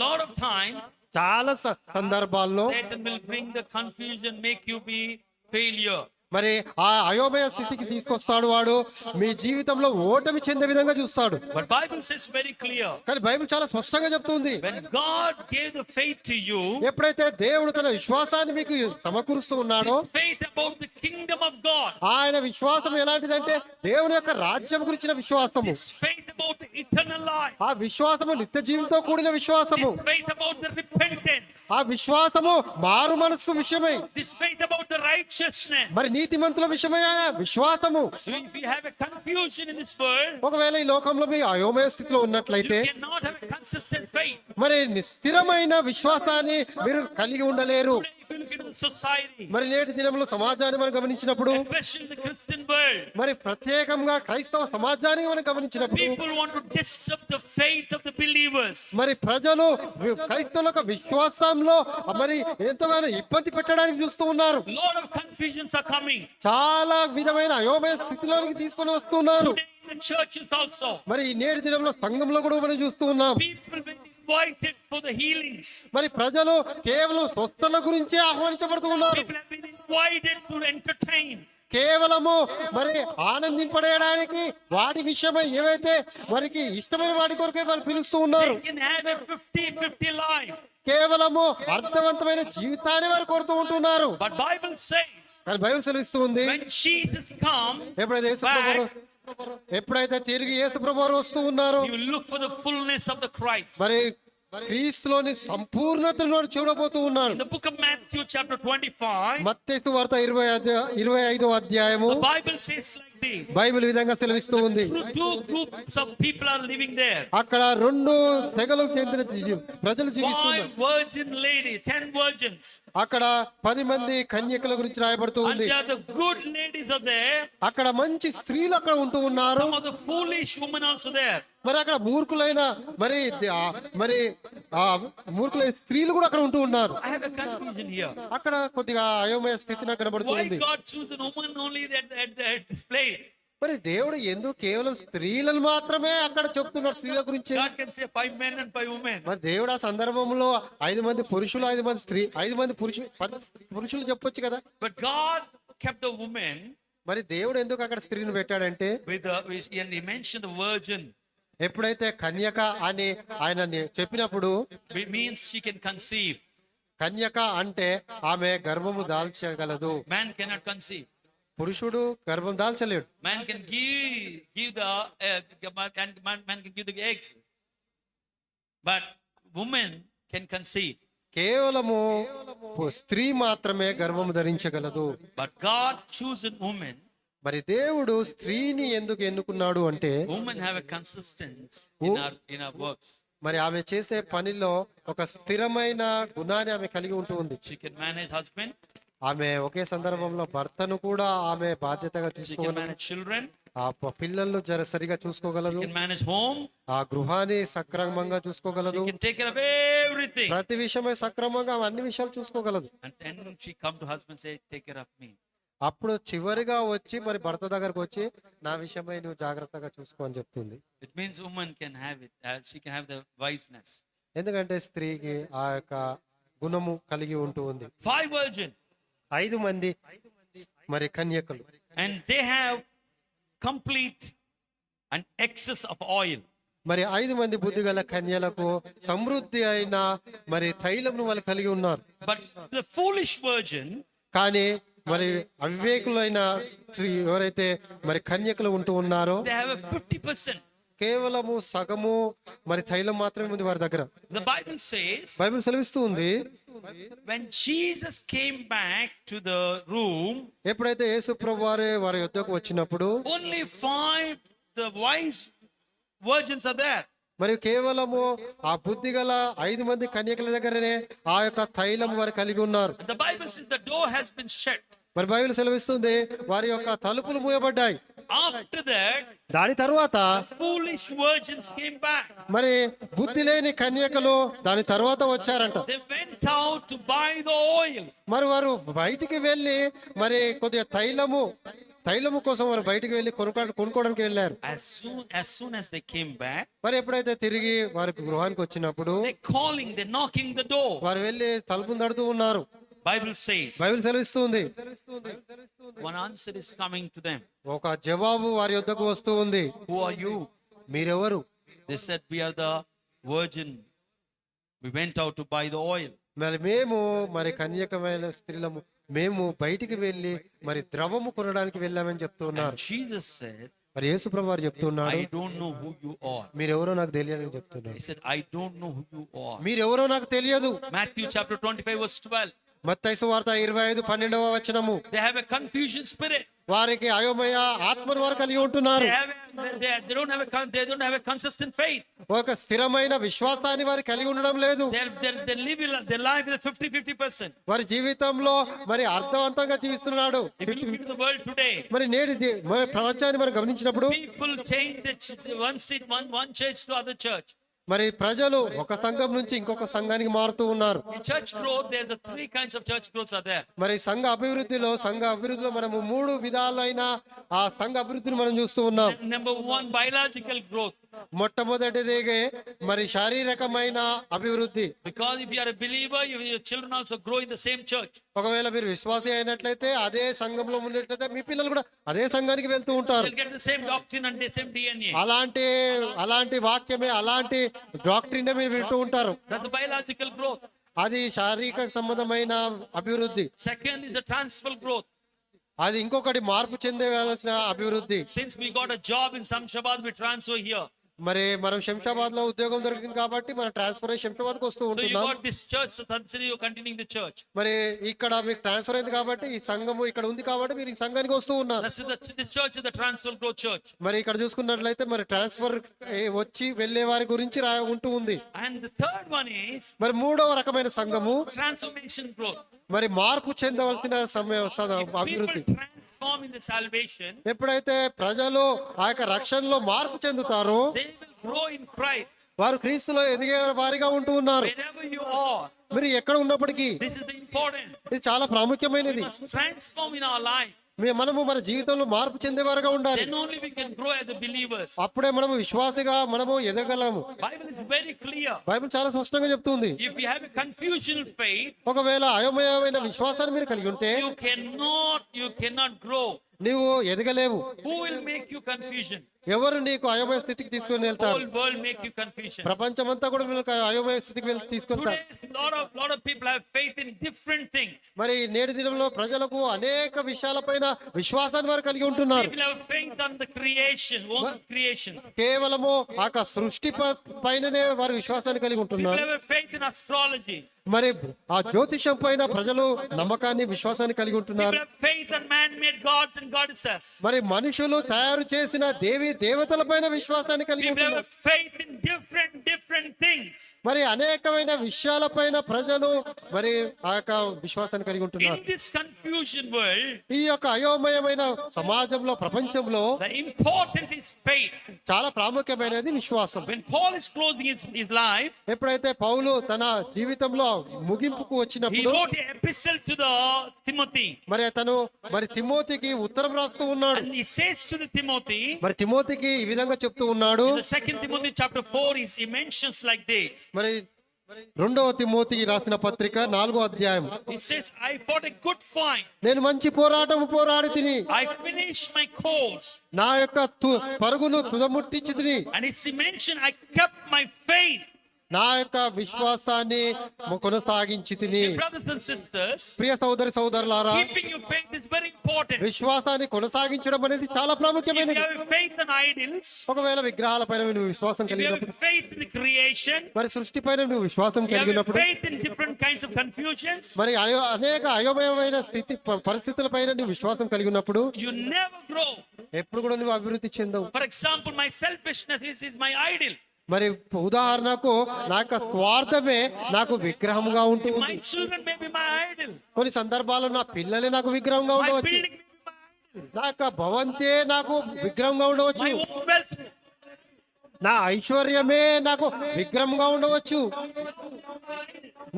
lot of times చాలా సందర్భాల్లో Satan will bring the confusion, make you be failure. మరి ఆ అయోమయ స్థితికి తీసుకొస్తాడు. వాడు మీ జీవితంలో ఓటమి చెందే విధంగా చూస్తాడు. But Bible says very clear, కానీ బైబిల్ చాలా స్పష్టంగా చెప్తుంది, when God gave the faith to you, ఎప్పుడైతే దేవుడు తన విశ్వాసాన్ని మీకు సమకూరుస్తూ ఉన్నాడో, faith about the kingdom of God, ఆయన విశ్వాసం ఎలాంటిదంటే దేవుని యొక్క రాజ్యం గురించిన విశ్వాసము. this faith about the eternal life, ఆ విశ్వాసము నిత్య జీవితంతో కూడిన విశ్వాసము. this faith about the repentance, ఆ విశ్వాసము మారు మనస్సు విషయమై, this faith about the righteousness. మరి నీతిమంతుల విషయమైన విశ్వాసము. So if you have a confusion in this world, ఒకవేళ ఈ లోకంలో మీ అయోమయ స్థితిలో ఉన్నట్లయితే you cannot have a consistent faith. మరి స్థిరమైన విశ్వాసాన్ని మీరు కలిగి ఉండలేరు. Today, if you look into the society, మరి నేటి దినంలో సమాజాన్ని మనం గమనించినప్పుడు, especially the Christian world, మరి ప్రత్యేకంగా క్రైస్తవ సమాజాన్ని మనం గమనించినప్పుడు, people want to disturb the faith of the believers. మరి ప్రజలు క్రైస్తవుల యొక్క విశ్వాసంలో మరి ఎంతగానో ఇబ్బంది పెట్టడానికి చూస్తూ ఉన్నారు. Lot of confusions are coming చాలా విధమైన అయోమయ స్థితిలోనికి తీసుకొని వస్తున్నారు. today in the churches also. మరి ఈ నేటి దినంలో సంఘంలో కూడా మనం చూస్తూ ఉన్నాం. People been invited for the healings. మరి ప్రజలు కేవలం స్వస్థల గురించే ఆహ్వానించబడుతూ ఉన్నారు. People have been invited to entertain. కేవలము మరి ఆనందింపడేయడానికి వాటి విషయమై ఏవైతే వారికి ఇష్టమైన వాటి కొరకే వారు పిలుస్తూ ఉన్నారు. They can have a 50-50 life. కేవలము అర్థవంతమైన జీవితాన్ని వారు కోరుతూ ఉంటున్నారు. But Bible says కానీ బైబిల్ సెలవిస్తూ ఉంది, when Jesus comes, ఎప్పుడైతే ఎప్పుడైతే తిరిగి యేసు ప్రభువారు వస్తూ ఉన్నారు, you will look for the fullness of the Christ. మరి క్రీస్తులోని సంపూర్ణతను చూడబోతూ ఉన్నాడు. In the book of Matthew chapter 25, మత్తయి సువార్త 25వ అధ్యాయము the Bible says like this. Bible ఈ విధంగా సెలవిస్తూ ఉంది. Two groups of people are living there. అక్కడ రెండు తెగలకు చెందిన ప్రజలు జీవిస్తున్నారు. 5 virgin ladies, 10 virgins. అక్కడ 10 మంది కన్యకల గురించి రాయబడుతూ And ఉంది. there are the good ladies are there. అక్కడ మంచి స్త్రీలు అక్కడ ఉంటూ ఉన్నారు. Some of the foolish women also there. మరి అక్కడ మూర్ఖులైన మరి మూర్ఖులైన స్త్రీలు కూడా అక్కడ ఉంటూ ఉన్నారు. I have a confusion here. అక్కడ కొద్దిగా అయోమయ స్థితి నాకు కనబడుతూ Why ఉంది. God choose a woman only at the display? మరి దేవుడు ఎందుకు కేవలం స్త్రీలను మాత్రమే అక్కడ చెప్తున్నాడు స్త్రీల గురించి? God can say 5 men and 5 women. మరి దేవుడు ఆ సందర్భంలో 5 మంది పురుషులు, 5 మంది స్త్రీ, 5 మంది పురుషులు చెప్పొచ్చు కదా. But God kept the woman మరి దేవుడు ఎందుకు అక్కడ స్త్రీని పెట్టాడంటే, and he mentioned the virgin. ఎప్పుడైతే కన్యక అని ఆయన చెప్పినప్పుడు, It means she can conceive. కన్యక అంటే ఆమె గర్భము దాల్చగలదు. Man cannot conceive. పురుషుడు గర్భం దాల్చలేడు. Man can give the man can give the eggs, but woman can conceive. కేవలము స్త్రీ మాత్రమే గర్భము ధరించగలదు. But God chosen woman. మరి దేవుడు స్త్రీని ఎందుకు ఎన్నుకున్నాడు అంటే, Women have a consistency in our works. మరి ఆమె చేసే పనిలో ఒక స్థిరమైన గుణాన్ని ఆమె కలిగి ఉంటుంది. She can manage husband. ఆమె ఒకే సందర్భంలో భర్తను కూడా ఆమె బాధ్యతగా She can తీసుకోగలదు. manage children. ఆ పిల్లలను సరిగా చూసుకోగలదు. She can manage home. ఆ గృహాన్ని సక్రమంగా చూసుకోగలదు. She can take care of everything. ప్రతి విషయమై సక్రమంగా ఆమె అన్ని విషయాలు చూసుకోగలదు. And then she come to husband say, take care of me. అప్పుడు చివరిగా వచ్చి మరి భర్త దగ్గరకు వచ్చి నా విషయమై నువ్వు జాగ్రత్తగా చూసుకో అని చెప్తుంది. It means woman can have it. She can have the wiseness. ఎందుకంటే స్త్రీకి ఆ యొక్క గుణము కలిగి ఉంటూ ఉంది. 5 virgin. 5 మంది మరి కన్యకలు, And they have complete and excess of oil. మరి 5 మంది బుద్ధిగల కన్యలకు సమృద్ధి అయిన మరి తైలంను వాళ్ళు కలిగి ఉన్నారు. But the foolish virgin, కానీ మరి అవివేకులైన స్త్రీ ఎవరైతే మరి కన్యకలు ఉంటూ ఉన్నారో, they have a 50%. కేవలము సగము మరి తైలం మాత్రమే ఉంది వారి దగ్గర. The Bible says, బైబిల్ సెలవిస్తూ ఉంది, when Jesus came back to the room, ఎప్పుడైతే యేసు ప్రభు వారి యొద్దకు వచ్చినప్పుడు only 5 the wise virgins are there. మరి కేవలము ఆ బుద్ధిగల 5 మంది కన్యకల దగ్గరనే ఆ యొక్క తైలం వారు కలిగి ఉన్నారు. The Bible says the door has been shut. మరి బైబిల్ సెలవిస్తుంది వారి యొక్క తలుపులు మూయబడ్డాయి. After that, దాని తర్వాత the foolish virgins came back. మరి బుద్ధి లేని కన్యకలు దాని తర్వాత వచ్చారంట. They went out to buy the oil. మరి వారు బయటికి వెళ్ళి మరి కొద్దిగా తైలము కోసం వారు బయటికి వెళ్ళి కొనుక్కోవడానికి వెళ్ళారు. As soon as they came back, మరి ఎప్పుడైతే తిరిగి వారి గృహానికి వచ్చినప్పుడు they're knocking the door. వారు వెళ్ళి తలుపును తడుతూ ఉన్నారు. Bible says, బైబిల్ సెలవిస్తుంది one answer is coming to them. ఒక జవాబు వారి యొద్దకు వస్తూ ఉంది. Who are you? మీరెవరు? They said, we are the virgin. We went out to buy the oil. మరి మేము మరి కన్యకమైన స్త్రీలము, మేము బయటికి వెళ్ళి మరి ద్రవము కొనడానికి వెళ్ళామని చెప్తున్నారు. And Jesus said, మరి యేసు ప్రభు వారు చెప్తున్నాడు, I don't know who you are. మీరెవరో నాకు తెలియదు అని చెప్తున్నారు. He said, I don't know who you are. మీరెవరో నాకు తెలియదు. Matthew chapter 25 verse 12. మత్తయి సువార్త 25:12 వచనము. They have a confusion spirit. వారికి అయోమయ ఆత్మను వారు కలిగి ఉంటున్నారు. They don't have a consistent faith. ఒక స్థిరమైన విశ్వాసాన్ని వారు కలిగి ఉండడం లేదు. They live their life with a 50%. వారి జీవితంలో మరి అర్థవంతంగా జీవిస్తున్నాడు. If you look into the world today, మరి నేటి మరి ప్రపంచాన్ని మనం గమనించినప్పుడు people change one church to other church. మరి ప్రజలు ఒక సంఘం నుంచి ఇంకొక సంఘానికి మారుతూ ఉన్నారు. In church growth, there's three kinds of church growths are there. మరి సంఘ అభివృద్ధిలో మనము 3 విధాలైన ఆ సంఘ అభివృద్ధిని మనం చూస్తూ ఉన్నాం. Number one, biological growth. మొట్టమొదటిది మరి శారీరకమైన అభివృద్ధి. Because if you are a believer, your children also grow in the same church. ఒకవేళ మీరు విశ్వాసి అయినట్లయితే అదే సంఘంలో ఉన్నట్లయితే మీ పిల్లలు కూడా అదే సంఘానికి వెళ్తూ ఉంటారు. They'll get the same doctrine and the same DNA. అలాంటి వాక్యమే అలాంటి డాక్ట్రిన్ మీరు వింటూ ఉంటారు. That's the biological growth. అది శారీరక సంబంధమైన అభివృద్ధి. Second is the transfer growth. అది ఇంకొకటి మార్పు చెందవలసిన అభివృద్ధి. Since we got a job in Samshabad, we transfer here. మరి మనం శంషాబాద్ లో ఉద్యోగం దొరికింది కాబట్టి మనం ట్రాన్స్ఫర్ అయ్యి శంషాబాద్ కు వస్తూ So you ఉంటున్నాం. got this church, so that's why you're continuing the church. మరి ఇక్కడ మీకు ట్రాన్స్ఫర్ అయింది కాబట్టి ఈ సంఘము ఇక్కడ ఉంది కాబట్టి మీరు ఈ సంఘానికి వస్తూ ఉన్నారు. This church is the transfer growth church. మరి ఇక్కడ చూసుకున్నట్లయితే మరి ట్రాన్స్ఫర్ వచ్చి వెళ్లే వారి గురించి ఉంటూ ఉంది. And the third one is మరి 3వ రకమైన సంఘము transformation growth. మరి మార్పు చెందవలసిన అభివృద్ధి. People transform in the salvation. ఎప్పుడైతే ప్రజలు ఆ యొక్క రక్షణలో మార్పు చెందుతారో They will grow in Christ. వారు క్రీస్తులో ఎదిగే వారిగా ఉంటూ ఉన్నారు. Wherever you are, మీరు ఎక్కడ ఉన్నప్పటికీ this is the important. ఇది చాలా ప్రాముఖ్యమైనది. We must transform in our life. మనము మన జీవితంలో మార్పు చెందేవారుగా ఉండాలి. Then only we can grow as a believers. అప్పుడే మనము విశ్వాసిగా మనము ఎదగలము. Bible is very clear. Bible చాలా స్పష్టంగా చెప్తుంది. If you have a confusional faith, ఒకవేళ అయోమయమైన విశ్వాసాన్ని మీరు కలిగి ఉంటే you cannot grow. నీవు ఎదగలేవు. Who will make you confusion? ఎవరు నీకు అయోమయ స్థితికి తీసుకొని వెళ్తారు? Whole world make you confusion. ప్రపంచమంతా కూడా మీకు అయోమయ స్థితికి తీసుకెళ్తారు. Today lot of people have faith in different things. మరి నేటి దినంలో ప్రజలకు అనేక విషయాలపైన విశ్వాసాన్ని వారు కలిగి ఉంటున్నారు. People have faith on the creation, own creations. కేవలము ఆ సృష్టి పైననే వారు విశ్వాసాన్ని కలిగి People ఉంటున్నారు. have faith in astrology. మరి ఆ జ్యోతిషం పైన ప్రజలు నమ్మకాన్ని విశ్వాసాన్ని కలిగి ఉంటున్నారు. People have faith on man-made gods and goddesses. మరి మనుషులు తయారు చేసిన దేవతల పైన విశ్వాసాన్ని కలిగి People have ఉంటున్నారు. faith in different things. మరి అనేకమైన విషయాలపైన ప్రజలు మరి ఆ యొక్క విశ్వాసాన్ని కలిగి ఉంటున్నారు. In this confusion world, ఈ యొక్క అయోమయమైన సమాజంలో ప్రపంచంలో the important is faith. చాలా ప్రాముఖ్యమైనది విశ్వాసం. When Paul is closing his life, ఎప్పుడైతే పౌలు తన జీవితంలో ముగింపుకు he వచ్చినప్పుడు wrote an epistle to the Timothy. మరి తను మరి తిమోతికి ఉత్తరం రాస్తూ ఉన్నాడు. And he says to the Timothy, మరి తిమోతికి ఈ విధంగా చెప్తూ ఉన్నాడు. in the 2 Timothy chapter 4, he mentions like this. మరి 2వ తిమోతికి రాసిన పత్రిక 4వ అధ్యాయం. He says, I fought a good fight. నేను మంచి పోరాటం పోరాడి తిని I finished my course. నా యొక్క పరుగును తుదముట్టించి తిని And he mentioned, I kept my faith. నా యొక్క విశ్వాసాన్ని కొనసాగించి తిని. Brothers and sisters, ప్రియ సోదరులారా, keeping your faith is very important. విశ్వాసాన్ని కొనసాగించడం అనేది చాలా If you ప్రాముఖ్యమైనది. have faith in idols, ఒకవేళ విగ్రహాల పైన నువ్వు విశ్వాసం if you have కలిగినప్పుడు, faith in the creation, మరి సృష్టి పైన నువ్వు విశ్వాసం you have కలిగినప్పుడు, faith in different kinds of confusions, మరి అనేక అయోమయమైన పరిస్థితుల పైన నువ్వు విశ్వాసం కలిగి ఉన్నప్పుడు you never grow. ఎప్పుడు కూడా నువ్వు అభివృద్ధి చెందవు. For example, my selfishness is my idol. మరి ఉదాహరణకు నా యొక్క స్వార్థమే నాకు విగ్రహంగా ఉంటుంది. My children may be my idol. కొన్ని సందర్భాల్లో నా పిల్లలే నాకు విగ్రహంగా My ఉండవచ్చు. building may be my idol. నా యొక్క భవంతే నాకు విగ్రహంగా ఉండవచ్చు. My own wealth. నా ఐశ్వర్యమే నాకు విగ్రహంగా ఉండవచ్చు.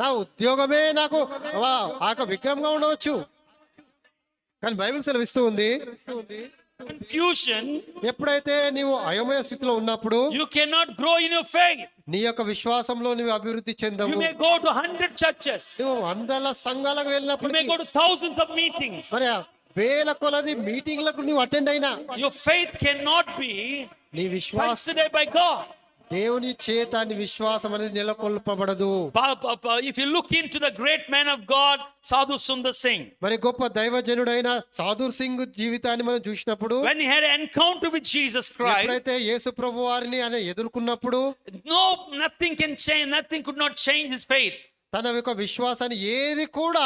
నా ఉద్యోగమే నాకు ఆ యొక్క విగ్రహంగా ఉండవచ్చు. కానీ బైబిల్ సెలవిస్తూ ఉంది, Confusion. ఎప్పుడైతే నీవు అయోమయ స్థితిలో ఉన్నప్పుడు You cannot grow in your faith. నీ యొక్క విశ్వాసంలో నువ్వు అభివృద్ధి You చెందవు. may go to 100 churches. నువ్వు వందల సంఘాలకు You వెళ్ళినప్పుడు may go to thousands of meetings. మరి వేల కొలది మీటింగ్లకు నువ్వు అటెండ్ అయినా Your faith cannot be నీ విశ్వాసం considered by God. దేవుని చేత నీ విశ్వాసం అనేది నెలకొల్పబడదు. If you look into the great man of God, Sadhu Sundar Singh, మరి గొప్ప దైవజనుడైన సాధుర్ సింగ్ జీవితాన్ని మనం చూసినప్పుడు, when he had an encounter with Jesus Christ, ఎప్పుడైతే యేసు ప్రభు వారిని ఆయన ఎదుర్కొన్నప్పుడు nothing can change, nothing could not change his faith. తన యొక్క విశ్వాసాన్ని ఏది కూడా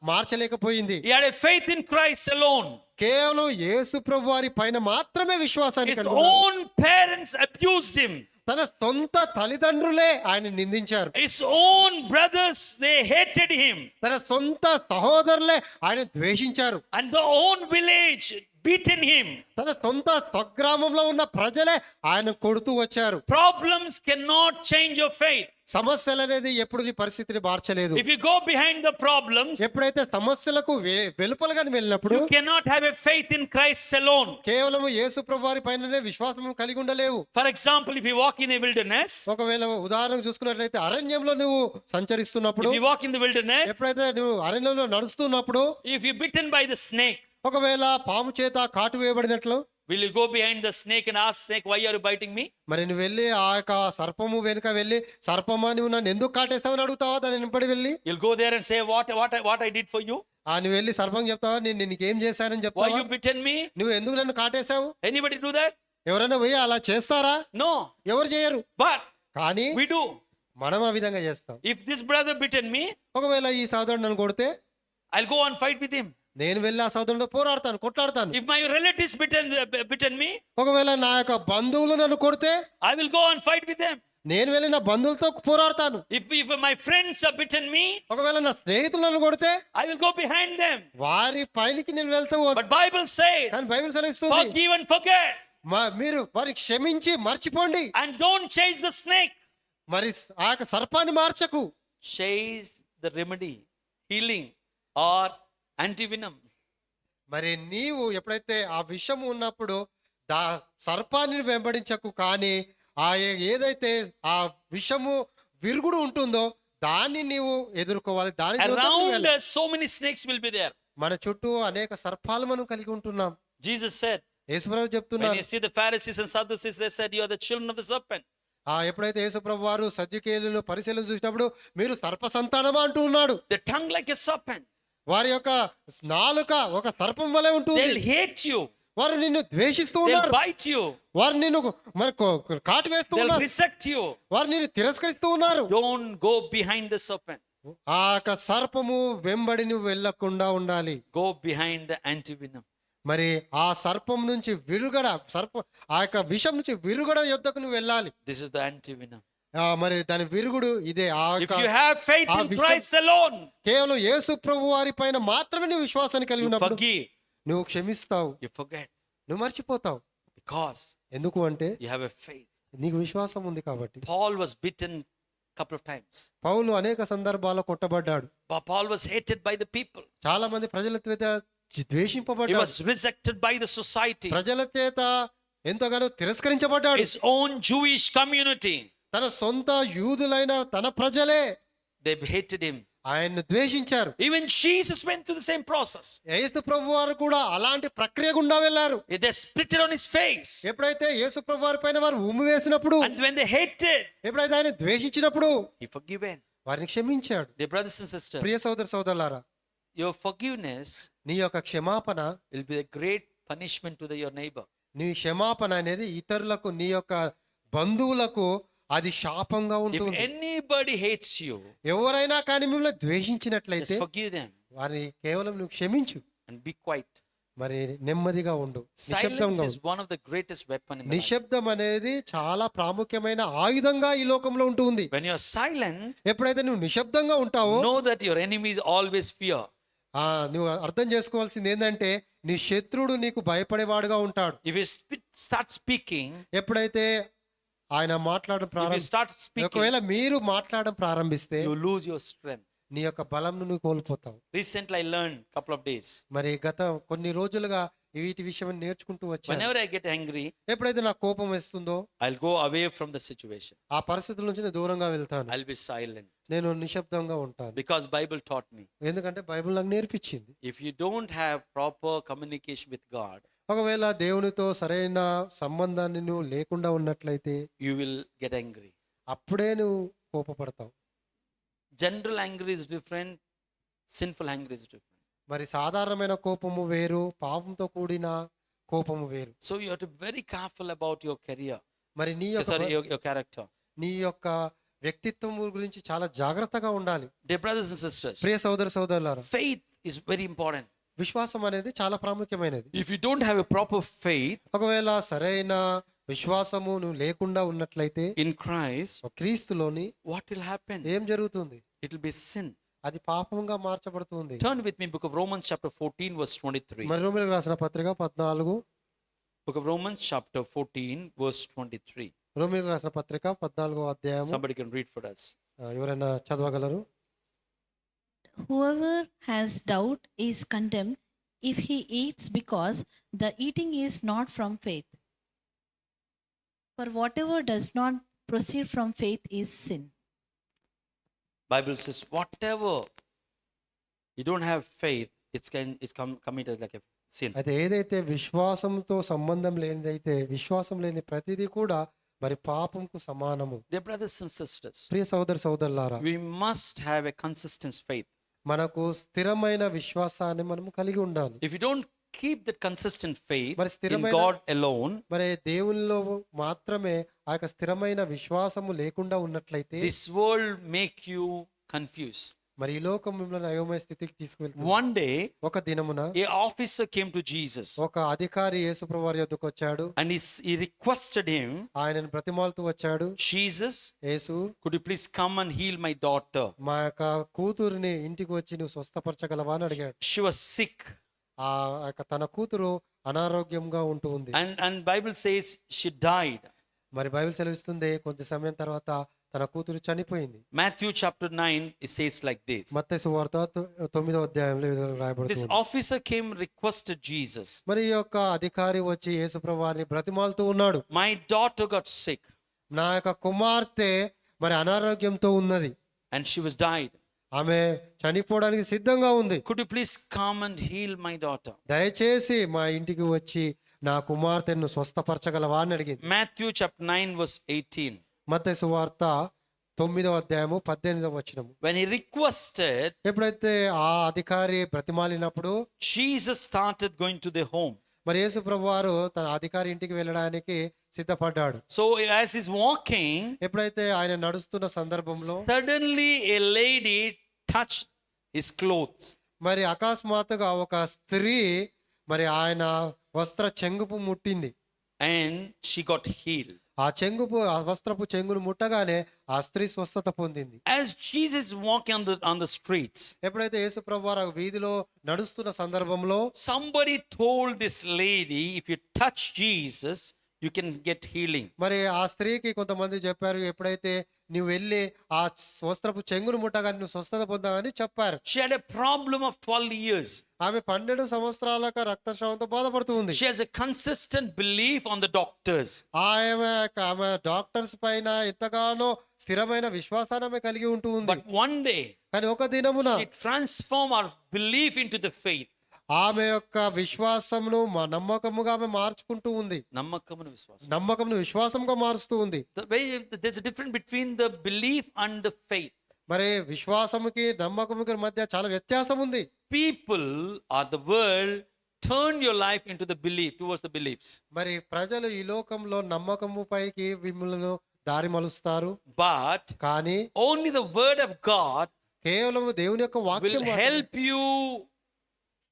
మార్చలేకపోయింది. He had a faith in Christ alone. కేవలం యేసు ప్రభు వారి పైన మాత్రమే విశ్వాసాన్ని His కలిగి ఉన్నాడు. own parents abused him. తన సొంత తల్లిదండ్రులే ఆయన నిందించారు. His own brothers, they hated him. తన సొంత సహోదరులే ఆయన ద్వేషించారు. And the own village beaten him. తన సొంత స్వగ్రామంలో ఉన్న ప్రజలే ఆయన కొడుతూ వచ్చారు. Problems cannot change your faith. సమస్యలు అనేది ఎప్పుడు నీ పరిస్థితిని మార్చలేదు. If you go behind the problems, ఎప్పుడైతే సమస్యలకు వెలుపలుగా వెళ్ళినప్పుడు you cannot have a faith in Christ alone. కేవలం యేసు ప్రభు వారి పైననే విశ్వాసం కలిగి ఉండలేవు. For example, if you walk in a wilderness, ఒకవేళ ఉదాహరణకు చూసుకున్నట్లయితే అరణ్యంలో నువ్వు సంచరిస్తున్నప్పుడు, if you walk in the wilderness, ఎప్పుడైతే నువ్వు అరణ్యంలో నడుస్తున్నప్పుడు, if you're bitten by the snake, ఒకవేళ పాము చేత కాటు వేయబడినట్లు, will you go behind the snake and ask snake, why are you biting me? మరి నువ్వు వెళ్ళి ఆ యొక్క సర్పము వెనుక వెళ్ళి, సర్పమా నువ్వు నన్ను ఎందుకు కాటేస్తావని అడుగుతావా? దాని వెంబడి వెళ్ళి You'll go there and say, what I did for you? నువ్వు వెళ్ళి సర్పం చెప్తావా, నేను నీకేం చేశానని Why చెప్తావా? you bitten me? నువ్వు ఎందుకు నన్ను కాటేశావు? Anybody do that? ఎవరైనా పోయి అలా చేస్తారా? No. ఎవరు చేయరు. But కానీ we do. మనం ఆ విధంగా చేస్తాం. If this brother bitten me, ఒకవేళ ఈ సోదరుడు నన్ను కొడితే I'll go and fight with him. నేను వెళ్ళి ఆ సోదరుడితో పోరాడతాను, కొట్లాడతాను. If my relatives bitten me, ఒకవేళ నా యొక్క బంధువులు నన్ను కొడితే I will go and fight with them. నేను వెళ్ళి నా బంధువులతో పోరాడతాను. If my friends are bitten me, ఒకవేళ నా స్నేహితులు నన్ను కొడితే I will go behind them. వారి పైనికి నేను వెళ్తాను. But Bible says, కానీ బైబిల్ సెలవిస్తుంది, forgive and forget, మీరు వారికి క్షమించి మర్చిపోండి. and don't chase the snake. మరి ఆ యొక్క సర్పాన్ని మార్చకు. Chase the remedy, healing or antivenom. మరి నీవు ఎప్పుడైతే ఆ విషము ఉన్నప్పుడు సర్పాన్ని వెంబడించకు, కానీ ఆ ఏదైతే ఆ విషము విరుగుడు ఉంటుందో దాన్ని నీవు ఎదుర్కోవాలి. దాని Around us, so many snakes will be there. మన చుట్టూ అనేక సర్పాలు మనం కలిగి ఉంటున్నాం. Jesus said, యేసుప్రభు when చెప్తున్నారు, you see the Pharisees and Sadducees, they said, you are the children of the serpent. ఎప్పుడైతే యేసుప్రభు వారు సద్దుకేయులను పరిశీలన చూసినప్పుడు మీరు సర్ప సంతానమా అంటూ ఉన్నాడు. The tongue like a serpent. వారి యొక్క నాలుక ఒక సర్పం వలె ఉంటుంది. They'll hate you. వారు నిన్ను ద్వేషిస్తూ They'll ఉన్నారు. bite you. వారు నిన్ను కాటు వేస్తూ They'll ఉన్నారు. reject you. వారు నిన్ను తిరస్కరిస్తూ ఉన్నారు. Don't go behind the serpent. ఆ యొక్క సర్పము వెంబడి నువ్వు వెళ్ళకుండా ఉండాలి. Go behind the antivenom. మరి ఆ సర్పం నుంచి విరుగడ, ఆ యొక్క విషం నుంచి విరుగడ యొద్దకు నువ్వు వెళ్ళాలి. This is the antivenom. మరి దాని విరుగుడు ఇదే. If you have faith in Christ alone, కేవలం యేసు ప్రభు వారి పైన మాత్రమే నువ్వు విశ్వాసాన్ని కలిగి you ఉన్నప్పుడు forgive, నువ్వు క్షమిస్తావు, you forget, నువ్వు మర్చిపోతావు. because ఎందుకు అంటే you have a faith. నీకు విశ్వాసం ఉంది కాబట్టి. Paul was beaten couple of times. పౌలు అనేక సందర్భాల్లో కొట్టబడ్డాడు. Paul was hated by the people. చాలా మంది ప్రజల చేత He ద్వేషింపబడ్డాడు. was rejected by the society. ప్రజల చేత ఎంతగానో తిరస్కరించబడ్డాడు. His own Jewish community, తన సొంత యూదులైన తన ప్రజలే they hated him. ఆయన్ను ద్వేషించారు. Even Jesus went through the same process. యేసు ప్రభు వారు కూడా అలాంటి ప్రక్రియ గుండా వెళ్ళారు. They spit it on his face. ఎప్పుడైతే యేసు ప్రభు వారి పైన వారు ఉమ్మి వేసినప్పుడు, And when they hated, ఎప్పుడైతే ఆయన ద్వేషించినప్పుడు he forgiven. వారిని క్షమించాడు. Dear brothers and sisters, ప్రియ సోదర సోదరులారా, your forgiveness నీ యొక్క క్షమాపణ, will be a great punishment to your neighbor. నీ క్షమాపణ అనేది ఇతరులకు, నీ యొక్క బంధువులకు అది శాపంగా If ఉంటుంది. anybody hates you, ఎవరైనా కానీ మిమ్మల్ని just ద్వేషించినట్లయితే forgive them వారిని కేవలం నువ్వు క్షమించు. and be quiet. మరి నెమ్మదిగా ఉండు, Silence నిశ్శబ్దంగా is ఉండు. one of the greatest weapon in the life. నిశ్శబ్దం అనేది చాలా ప్రాముఖ్యమైన ఆయుధంగా ఈ లోకంలో ఉంటుంది. When you're silent, ఎప్పుడైతే నువ్వు నిశ్శబ్దంగా ఉంటావో, know that your enemies always fear. నువ్వు అర్థం చేసుకోవాల్సింది ఏంటంటే నీ శత్రుడు నీకు భయపడేవాడుగా ఉంటాడు. If you start speaking, ఎప్పుడైతే ఆయన మాట్లాడడం if you start speaking, ఒకవేళ మీరు మాట్లాడడం ప్రారంభిస్తే you lose your strength. నీ యొక్క బలంను నువ్వు కోల్పోతావు. Recently, I learned couple of days. మరి గత కొన్ని రోజులుగా వీటి విషయం నేర్చుకుంటూ వచ్చాను. Whenever I get angry, ఎప్పుడైతే నాకు కోపం వేస్తుందో I'll go away from the situation. ఆ పరిస్థితుల నుంచి నేను దూరంగా వెళ్తాను. I'll be silent నేను నిశ్శబ్దంగా ఉంటాను. because Bible taught me. ఎందుకంటే బైబిల్ నాకు నేర్పించింది. If you don't have proper communication with God, ఒకవేళ దేవునితో సరైన సంబంధాన్ని నువ్వు లేకుండా ఉన్నట్లయితే you will get angry. అప్పుడే నువ్వు కోపపడతావు. General anger is different, sinful anger is different. మరి సాధారణమైన కోపము వేరు, పాపంతో కూడిన కోపము వేరు. So you have to be very careful about your career. మరి నీ యొక్క Your character. నీ యొక్క వ్యక్తిత్వం గురించి చాలా జాగ్రత్తగా ఉండాలి. Dear brothers and sisters, ప్రియ సోదర సోదరులారా, faith is very important. విశ్వాసం అనేది చాలా ప్రాముఖ్యమైనది. If you don't have a proper faith ఒకవేళ సరైన విశ్వాసము నువ్వు లేకుండా ఉన్నట్లయితే in Christ, క్రీస్తులోని what will happen? ఏం జరుగుతుంది? It will be sin. అది పాపంగా మార్చబడుతుంది. Turn with me, book of Romans chapter 14 verse 23. మరి రోమీయులకు రాసిన పత్రిక 14, Book of Romans chapter 14 verse 23. రోమీయులకు రాసిన పత్రిక 14వ అధ్యాయము. Somebody can read for us. ఎవరైనా చదవగలరు? Whoever has doubt is condemned if he eats, because the eating is not from faith. For whatever does not proceed from faith is sin. Bible says whatever you don't have faith, it's committed like a sin. అయితే ఏదైతే విశ్వాసంతో సంబంధం లేనిదైతే విశ్వాసం లేని ప్రతిదీ కూడా మరి పాపంకు సమానము. Dear brothers and sisters, ప్రియ సోదర సోదరులారా, we must have a consistent faith. మనకు స్థిరమైన విశ్వాసాన్ని మనం కలిగి ఉండాలి. If you don't keep that consistent faith మరి in స్థిరమైన God alone, మరి దేవునిలో మాత్రమే ఆ యొక్క స్థిరమైన విశ్వాసము లేకుండా ఉన్నట్లయితే this world make you confused. మరి ఈ లోకం మిమ్మల్ని అయోమయ స్థితికి తీసుకువెళ్తుంది. One day, ఒక దినమున a officer came to Jesus ఒక అధికారి యేసుప్రభు వారి యొద్దకు వచ్చాడు. and he requested him, ఆయనను బ్రతిమాలుతూ వచ్చాడు. Jesus, Yesu, could you please come and heal my daughter? మా యొక్క కూతురుని ఇంటికి వచ్చి నువ్వు స్వస్థపరచగలవా అని అడిగాడు. She was sick, ఆ యొక్క తన కూతురు అనారోగ్యంగా ఉంటూ ఉంది. and Bible says she died. మరి బైబిల్ సెలవిస్తుంది కొంత సమయం తర్వాత తన కూతురు చనిపోయింది. Matthew chapter 9, it says like this. మత్తయి సువార్త 9వ అధ్యాయంలో ఈ విధంగా This రాయబడుతుంది. officer came, requested Jesus. మరి ఈ యొక్క అధికారి వచ్చి యేసుప్రభు వారిని బ్రతిమాలుతూ ఉన్నాడు. My daughter got sick నా యొక్క కుమార్తె మరి అనారోగ్యంతో ఉన్నది, and she was died. ఆమె చనిపోవడానికి సిద్ధంగా ఉంది. Could you please come and heal my daughter? దయచేసి మా ఇంటికి వచ్చి నా కుమార్తెను స్వస్థపరచగలవా అని అడిగింది. Matthew chapter 9 verse 18. మత్తయి సువార్త 9వ అధ్యాయము 18వ వచనము. When he requested, ఎప్పుడైతే ఆ అధికారి బ్రతిమాలినప్పుడు Jesus started going to the home. మరి యేసు ప్రభు వారు తన అధికారి ఇంటికి వెళ్ళడానికి సిద్ధపడ్డాడు. So as he's walking, ఎప్పుడైతే ఆయన నడుస్తున్న సందర్భంలో suddenly a lady touched his clothes. మరి అకస్మాత్తుగా ఒక స్త్రీ మరి ఆయన వస్త్ర చెంగుపు ముట్టింది. And she got healed. ఆ వస్త్రపు చెంగును ముట్టగానే ఆ స్త్రీ స్వస్థత పొందింది. As Jesus walking on the streets, ఎప్పుడైతే యేసు ప్రభు వారు వీధిలో నడుస్తున్న సందర్భంలో somebody told this lady, if you touch Jesus, you can get healing. మరి ఆ స్త్రీకి కొంతమంది చెప్పారు, ఎప్పుడైతే నువ్వు వెళ్ళి ఆ వస్త్రపు చెంగును ముట్టగానే నువ్వు స్వస్థత పొందావని చెప్పారు. She had a problem of 12 years. ఆమె 12 సంవత్సరాలకు రక్తస్రావంతో బాధపడుతూ ఉంది. She has a consistent belief on the doctors. ఆమె డాక్టర్స్ పైన ఎంతగానో స్థిరమైన విశ్వాసాన్ని ఆమె కలిగి ఉంటూ ఉంది. But one day, కానీ ఒక దినమున she transformed her belief into the faith. ఆమె యొక్క విశ్వాసమును నమ్మకముగా ఆమె మార్చుకుంటూ ఉంది. నమ్మకమును విశ్వాసం. నమ్మకంను విశ్వాసంగా మారుస్తూ ఉంది. There's a difference between the belief and the faith. మరి విశ్వాసముకి నమ్మకముకి మధ్య చాలా వ్యత్యాసం ఉంది. People or the world turn your life into the belief, towards the beliefs. మరి ప్రజలు ఈ లోకంలో నమ్మకము పైకి మిమ్మల్ని దారి మలుస్తారు. But కానీ only the word of God కేవలం దేవుని యొక్క will వాక్యం help you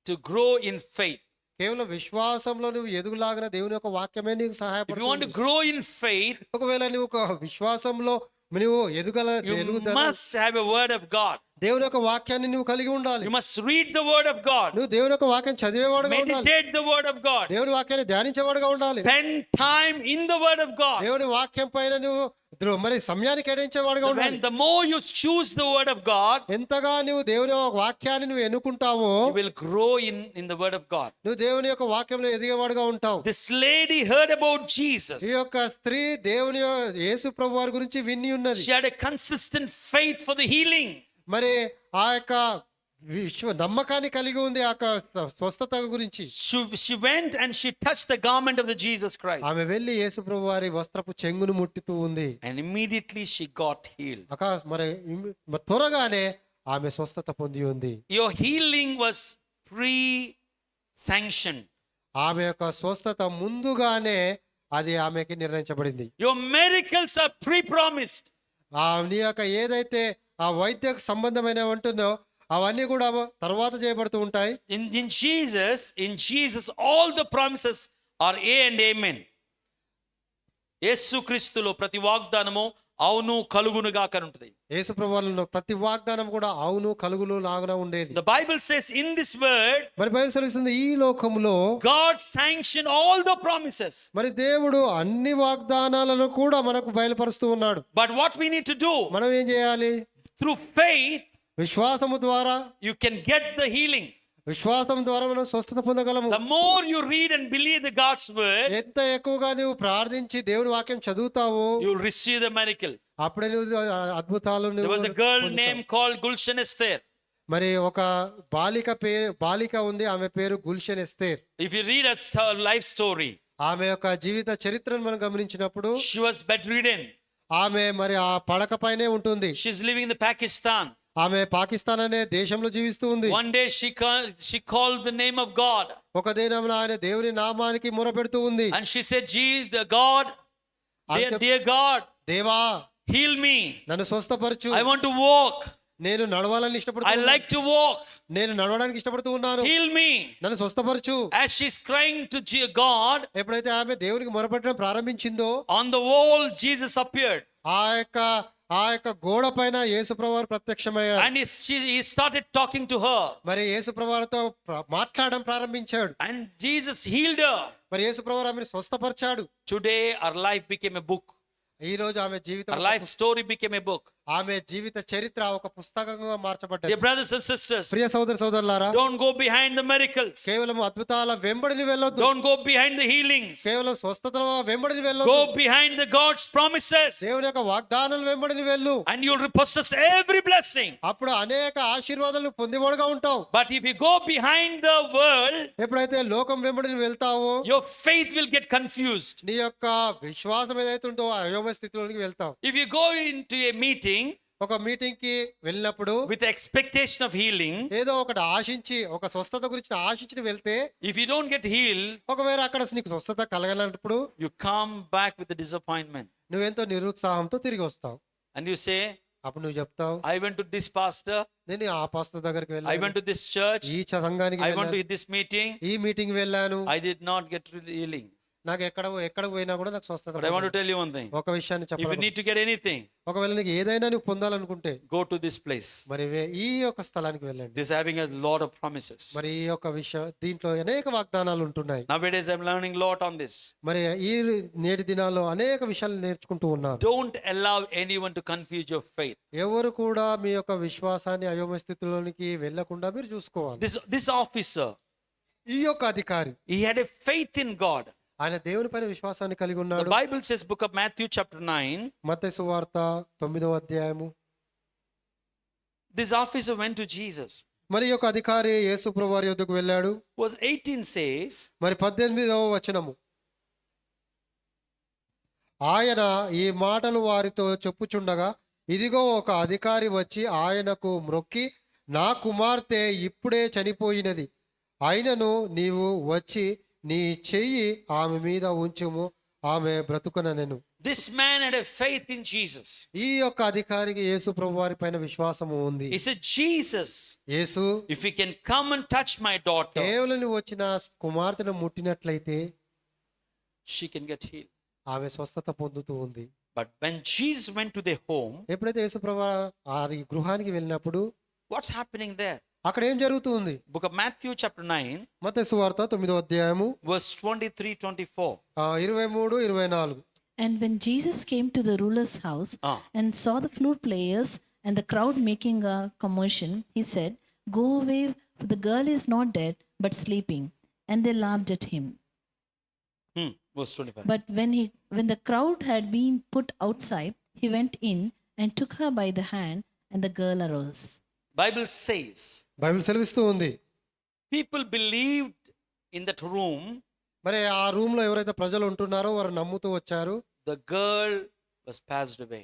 to grow in faith. కేవలం విశ్వాసంలో నువ్వు ఎదుగులాగిన దేవుని యొక్క వాక్యమే నీకు If you want to సహాయపడుతుంది. grow in faith, ఒకవేళ నువ్వు ఒక విశ్వాసంలో నువ్వు you must have a word of God. దేవుని యొక్క వాక్యాన్ని నువ్వు కలిగి ఉండాలి. You must read the word of God. నువ్వు దేవుని యొక్క వాక్యం చదివేవాడుగా ఉండాలి. Meditate the word of God. దేవుని వాక్యాన్ని ధ్యానించేవాడుగా ఉండాలి. Spend time in the word of God. దేవుని వాక్యం పైన నువ్వు మరి సమయాన్ని కేటాయించేవాడుగా When ఉండాలి. the more you choose the word of God, ఎంతగా నువ్వు దేవుని యొక్క వాక్యాన్ని నువ్వు ఎన్నుకుంటావో you will grow in the word of God. నువ్వు దేవుని యొక్క వాక్యంలో ఎదిగేవాడుగా ఉంటావు. This lady heard about Jesus. ఈ యొక్క స్త్రీ దేవుని యేసు ప్రభు వారి గురించి విని ఉన్నది. She had a consistent faith for the healing. మరి ఆ యొక్క నమ్మకాన్ని కలిగి ఉంది ఆ స్వస్థత గురించి. She went and she touched the garment of the Jesus Christ. ఆమె వెళ్ళి యేసు ప్రభు వారి వస్త్రపు చెంగును ముట్టుతూ ఉంది. And immediately she got healed. మరి త్వరగానే ఆమె స్వస్థత పొంది ఉంది. Your healing was pre-sanctioned. ఆమె యొక్క స్వస్థత ముందుగానే అది ఆమెకి నిర్ణయించబడింది. Your miracles are pre-promised. నీ యొక్క ఏదైతే ఆ వైద్య సంబంధమైన ఉంటుందో అవన్నీ కూడా తర్వాత చేయబడుతూ ఉంటాయి. In Jesus, all the promises are A and amen. యేసు క్రీస్తులో ప్రతి వాగ్దానము అవును కలుగునుగా ఉంటుంది. యేసు ప్రభువులో ప్రతి వాగ్దానం కూడా అవును కలుగును లాగా ఉండేది. The Bible says in this word, మరి బైబిల్ సెలవిస్తుంది ఈ లోకంలో God sanctioned all the promises. మరి దేవుడు అన్ని వాగ్దానాలను కూడా మనకు బయలుపరుస్తూ ఉన్నాడు. But what we need to do, మనం ఏం చేయాలి? through faith, విశ్వాసము ద్వారా, you can get the healing. విశ్వాసం ద్వారా మనం స్వస్థత పొందగలము. The more you read and believe the God's word, ఎంత ఎక్కువగా నువ్వు ప్రార్థించి దేవుని వాక్యం చదువుతావో you'll receive the miracle. అప్పుడే నువ్వు అద్భుతాలు There was a girl named called Gulshan Esther. మరి ఒక బాలిక ఉంది, ఆమె పేరు Gulshan Esther. If you read her life story, ఆమె యొక్క జీవిత చరిత్రను మనం గమనించినప్పుడు she was bedridden. ఆమె మరి ఆ పడక పైనే ఉంటుంది. She's living in the Pakistan. ఆమె పాకిస్తాన్ అనే దేశంలో జీవిస్తూ ఉంది. One day she called the name of God. ఒక దినమున ఆయన దేవుని నామానికి మొరపెడుతూ ఉంది. And she said, the God, dear God, దేవా heal me. నన్ను స్వస్థపరచు. I want to walk. నేను నడవాలని I ఇష్టపడుతున్నాను. like to walk. నేను నడవడానికి ఇష్టపడుతూ ఉన్నాను. Heal me. నన్ను స్వస్థపరచు. As she's crying to God, ఎప్పుడైతే ఆమె దేవునికి మొరపెట్టడం ప్రారంభించిందో on the wall Jesus appeared. ఆ యొక్క గోడ పైన యేసుప్రభువు ప్రత్యక్షమయ్యారు. And he started talking to her. మరి యేసుప్రభువుతో మాట్లాడడం ప్రారంభించాడు. And Jesus healed her. మరి యేసుప్రభువు ఆమెను స్వస్థపరిచాడు. Today our life became a book. ఈ రోజు ఆమె జీవితం, Our life story became a book. ఆమె జీవిత చరిత్ర ఒక పుస్తకంగా మార్చబడ్డది. Dear brothers and sisters, ప్రియ సోదర సోదరులారా, don't go behind the miracles. కేవలం అద్భుతాల వెంబడిని వెళ్ళొద్దు. Don't go behind the healings. కేవలం స్వస్థతల వెంబడిని వెళ్ళొద్దు. Go behind the God's promises. దేవుని యొక్క వాగ్దానాల వెంబడిని వెళ్ళు. And you'll possess every blessing. అప్పుడు అనేక ఆశీర్వాదాలను పొందేవాడుగా ఉంటావు. But if you go behind the world, ఎప్పుడైతే లోకం వెంబడిని వెళ్తావో your faith will get confused. నీ యొక్క విశ్వాసం ఏదైతే ఉందో అయోమయ స్థితిలోనికి వెళ్తావు. If you go into a meeting ఒక మీటింగ్ కి వెళ్ళినప్పుడు with expectation of healing, ఏదో ఒకటి ఆశించి, ఒక స్వస్థత గురించి ఆశించి వెళ్తే, if you don't get healed, ఒకవేళ అక్కడ నీకు స్వస్థత కలగనప్పుడు you come back with a disappointment. నువ్వెంతో నిరుత్సాహంతో తిరిగి వస్తావు. And you say, అప్పుడు నువ్వు చెప్తావు, I went to this pastor, నేను ఆ పాస్టర్ దగ్గరికి I వెళ్ళాను, went to this church, ఈ సంఘానికి I went వెళ్ళాను, to this meeting, ఈ మీటింగ్ వెళ్ళాను, I did not get healing. నాకు ఎక్కడ పోయినా కూడా నాకు స్వస్థత But I want to రాలేదు. tell you one thing. ఒక విషయాన్ని If you చెప్పాలి, need to get anything, ఒకవేళ నీకు ఏదైనా నువ్వు పొందాలనుకుంటే go to this place. మరి ఈ యొక్క స్థలానికి వెళ్ళండి. This is having a lot of promises. మరి ఈ యొక్క విషయం దీంట్లో అనేక వాగ్దానాలు ఉంటున్నాయి. Nowadays I'm learning a lot on this. మరి ఈ నేటి దినాల్లో అనేక విషయాలు నేర్చుకుంటూ ఉన్నారు. Don't allow anyone to confuse your faith. ఎవరు కూడా మీ యొక్క విశ్వాసాన్ని అయోమయ స్థితిలోనికి వెళ్ళకుండా మీరు చూసుకోవాలి. This officer, ఈ యొక్క అధికారి he had a faith in God. ఆయన దేవుని పైన విశ్వాసాన్ని కలిగి The ఉన్నాడు. Bible says, book of Matthew chapter 9, మత్తయి సువార్త 9వ అధ్యాయము. this officer went to Jesus. మరి ఈ యొక్క అధికారి యేసు ప్రభువు వారి యొద్దకు వెళ్ళాడు. Verse 18 says, మరి 18వ వచనము, ఆయన ఈ మాటలు వారితో చెప్పుచుండగా ఇదిగో ఒక అధికారి వచ్చి ఆయనకు మ్రొక్కి, నా కుమార్తె ఇప్పుడే చనిపోయినది, అయినను నీవు వచ్చి నీ చెయ్యి ఆమె మీద ఉంచుము, ఆమె బ్రతుకుననెను. this man had a faith in Jesus. ఈ యొక్క అధికారికి యేసు ప్రభు వారి పైన విశ్వాసము ఉంది. He said, Jesus, Yesu, if you can come and touch my daughter, కేవలం నువ్వు వచ్చిన కుమార్తెను ముట్టినట్లయితే she can get healed. ఆమె స్వస్థత పొందుతూ ఉంది. But when Jesus went to their home, ఎప్పుడైతే యేసు ప్రభు ఆ గృహానికి వెళ్ళినప్పుడు what's happening there? అక్కడ ఏం జరుగుతుంది? Book of Matthew chapter 9, మత్తయి సువార్త 9వ అధ్యాయము verse 23-24. 23, 24. And when Jesus came to the ruler's house and saw the flute players and the crowd making a commotion, he said, "Go away, for the girl is not dead, but sleeping." And they laughed at him. Verse 25. But when the crowd had been put outside, he went in and took her by the hand, and the girl arose. Bible says, Bible సెలవిస్తూ ఉంది, people believed in that room, మరి ఆ room లో ఎవరైతే ప్రజలు ఉంటున్నారో వారు నమ్ముతూ వచ్చారు, the girl was passed away.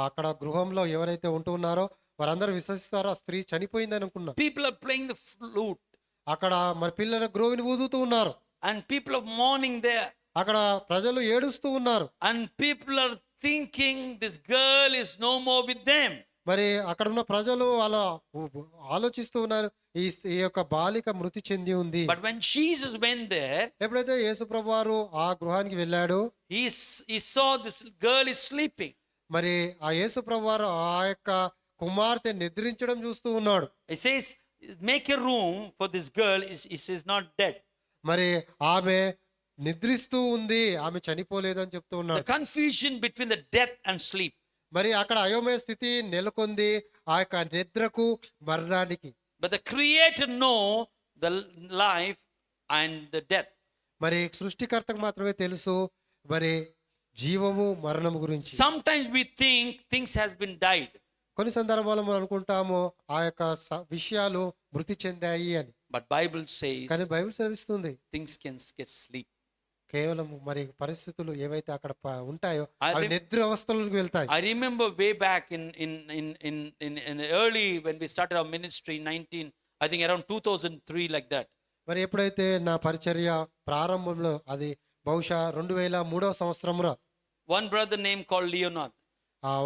అక్కడ గృహంలో ఎవరైతే ఉంటున్నారో వారందరూ విశ్వసిస్తారో ఆ స్త్రీ చనిపోయిందని అనుకున్నారు. People are playing the flute, అక్కడ మరి పిల్లల గ్రోవిని ఊదుతూ ఉన్నారు, and people are mourning there, అక్కడ ప్రజలు ఏడుస్తూ ఉన్నారు, and people are thinking this girl is no more with them. మరి అక్కడ ఉన్న ప్రజలు అలా ఆలోచిస్తూ ఉన్నారు, ఈ యొక్క బాలిక మృతి చెంది ఉంది. But when Jesus went there, ఎప్పుడైతే యేసుప్రభు వారు ఆ గృహానికి వెళ్ళాడు, he saw this girl is sleeping. మరి ఆ యేసుప్రభు వారు ఆ యొక్క కుమార్తె నిద్రించడం చూస్తూ ఉన్నాడు. He says, make a room for this girl, she is not dead. మరి ఆమె నిద్రిస్తూ ఉంది, ఆమె చనిపోలేదు అని చెప్తూ The ఉన్నాడు. confusion between the death and sleep. మరి అక్కడ అయోమయ స్థితి నెలకొంది ఆ యొక్క నిద్రకు మరణానికి. But the creator know the life and the death. మరి సృష్టికర్తకు మాత్రమే తెలుసు మరి జీవము మరణము గురించి. Sometimes we think things has been died. కొన్ని సందర్భాల్లో మనం అనుకుంటాము ఆ యొక్క విషయాలు మృతి చెందాయి అని. But Bible says కానీ బైబిల్ సెలవిస్తుంది things can get sleep. కేవలం మరి పరిస్థితులు ఏవైతే అక్కడ ఉంటాయో I అవి rem- నిద్ర అవస్థలకు వెళ్తాయి. I remember way back in early when we started our ministry 19, I think around 2003 like that. మరి ఎప్పుడైతే నా పరిచర్య ప్రారంభంలో అది బహుశా 2003వ సంవత్సరంలో One brother named called Leonard.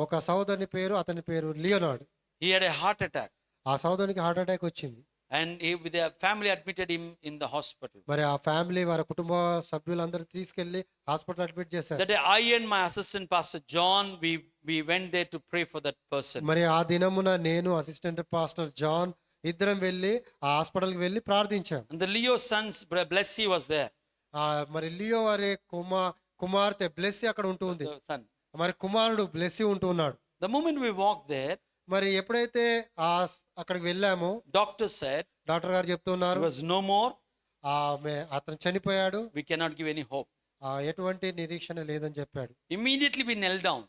ఒక సహోదరుని పేరు, అతని పేరు Leonard. He had a heart attack ఆ సహోదరునికి హార్ట్ అటాక్ వచ్చింది. and with their family admitted him in the hospital. మరి ఆ ఫ్యామిలీ వారి కుటుంబ సభ్యులందరూ తీసుకెళ్లి హాస్పిటల్ అడ్మిట్ చేశారు. That day I and my assistant pastor John we went there to pray for that person. మరి ఆ దినమున నేను అసిస్టెంట్ పాస్టర్ జాన్ ఇద్దరం వెళ్ళి ఆ హాస్పిటల్కి వెళ్ళి ప్రార్థించాం. And the Leo son's Blessy was there. మరి లియో వారి కుమార్తె బ్లెస్సీ అక్కడ ఉంటుంది. The son. మరి కుమారుడు బ్లెస్సీ ఉంటూ ఉన్నాడు. The moment we walked there, మరి ఎప్పుడైతే అక్కడికి వెళ్ళామో doctor said డాక్టర్ గారు there చెప్తున్నారు was no more. అతను చనిపోయాడు, We cannot give any hope. ఎటువంటి నిరీక్షణ లేదని చెప్పాడు. Immediately we knelt down.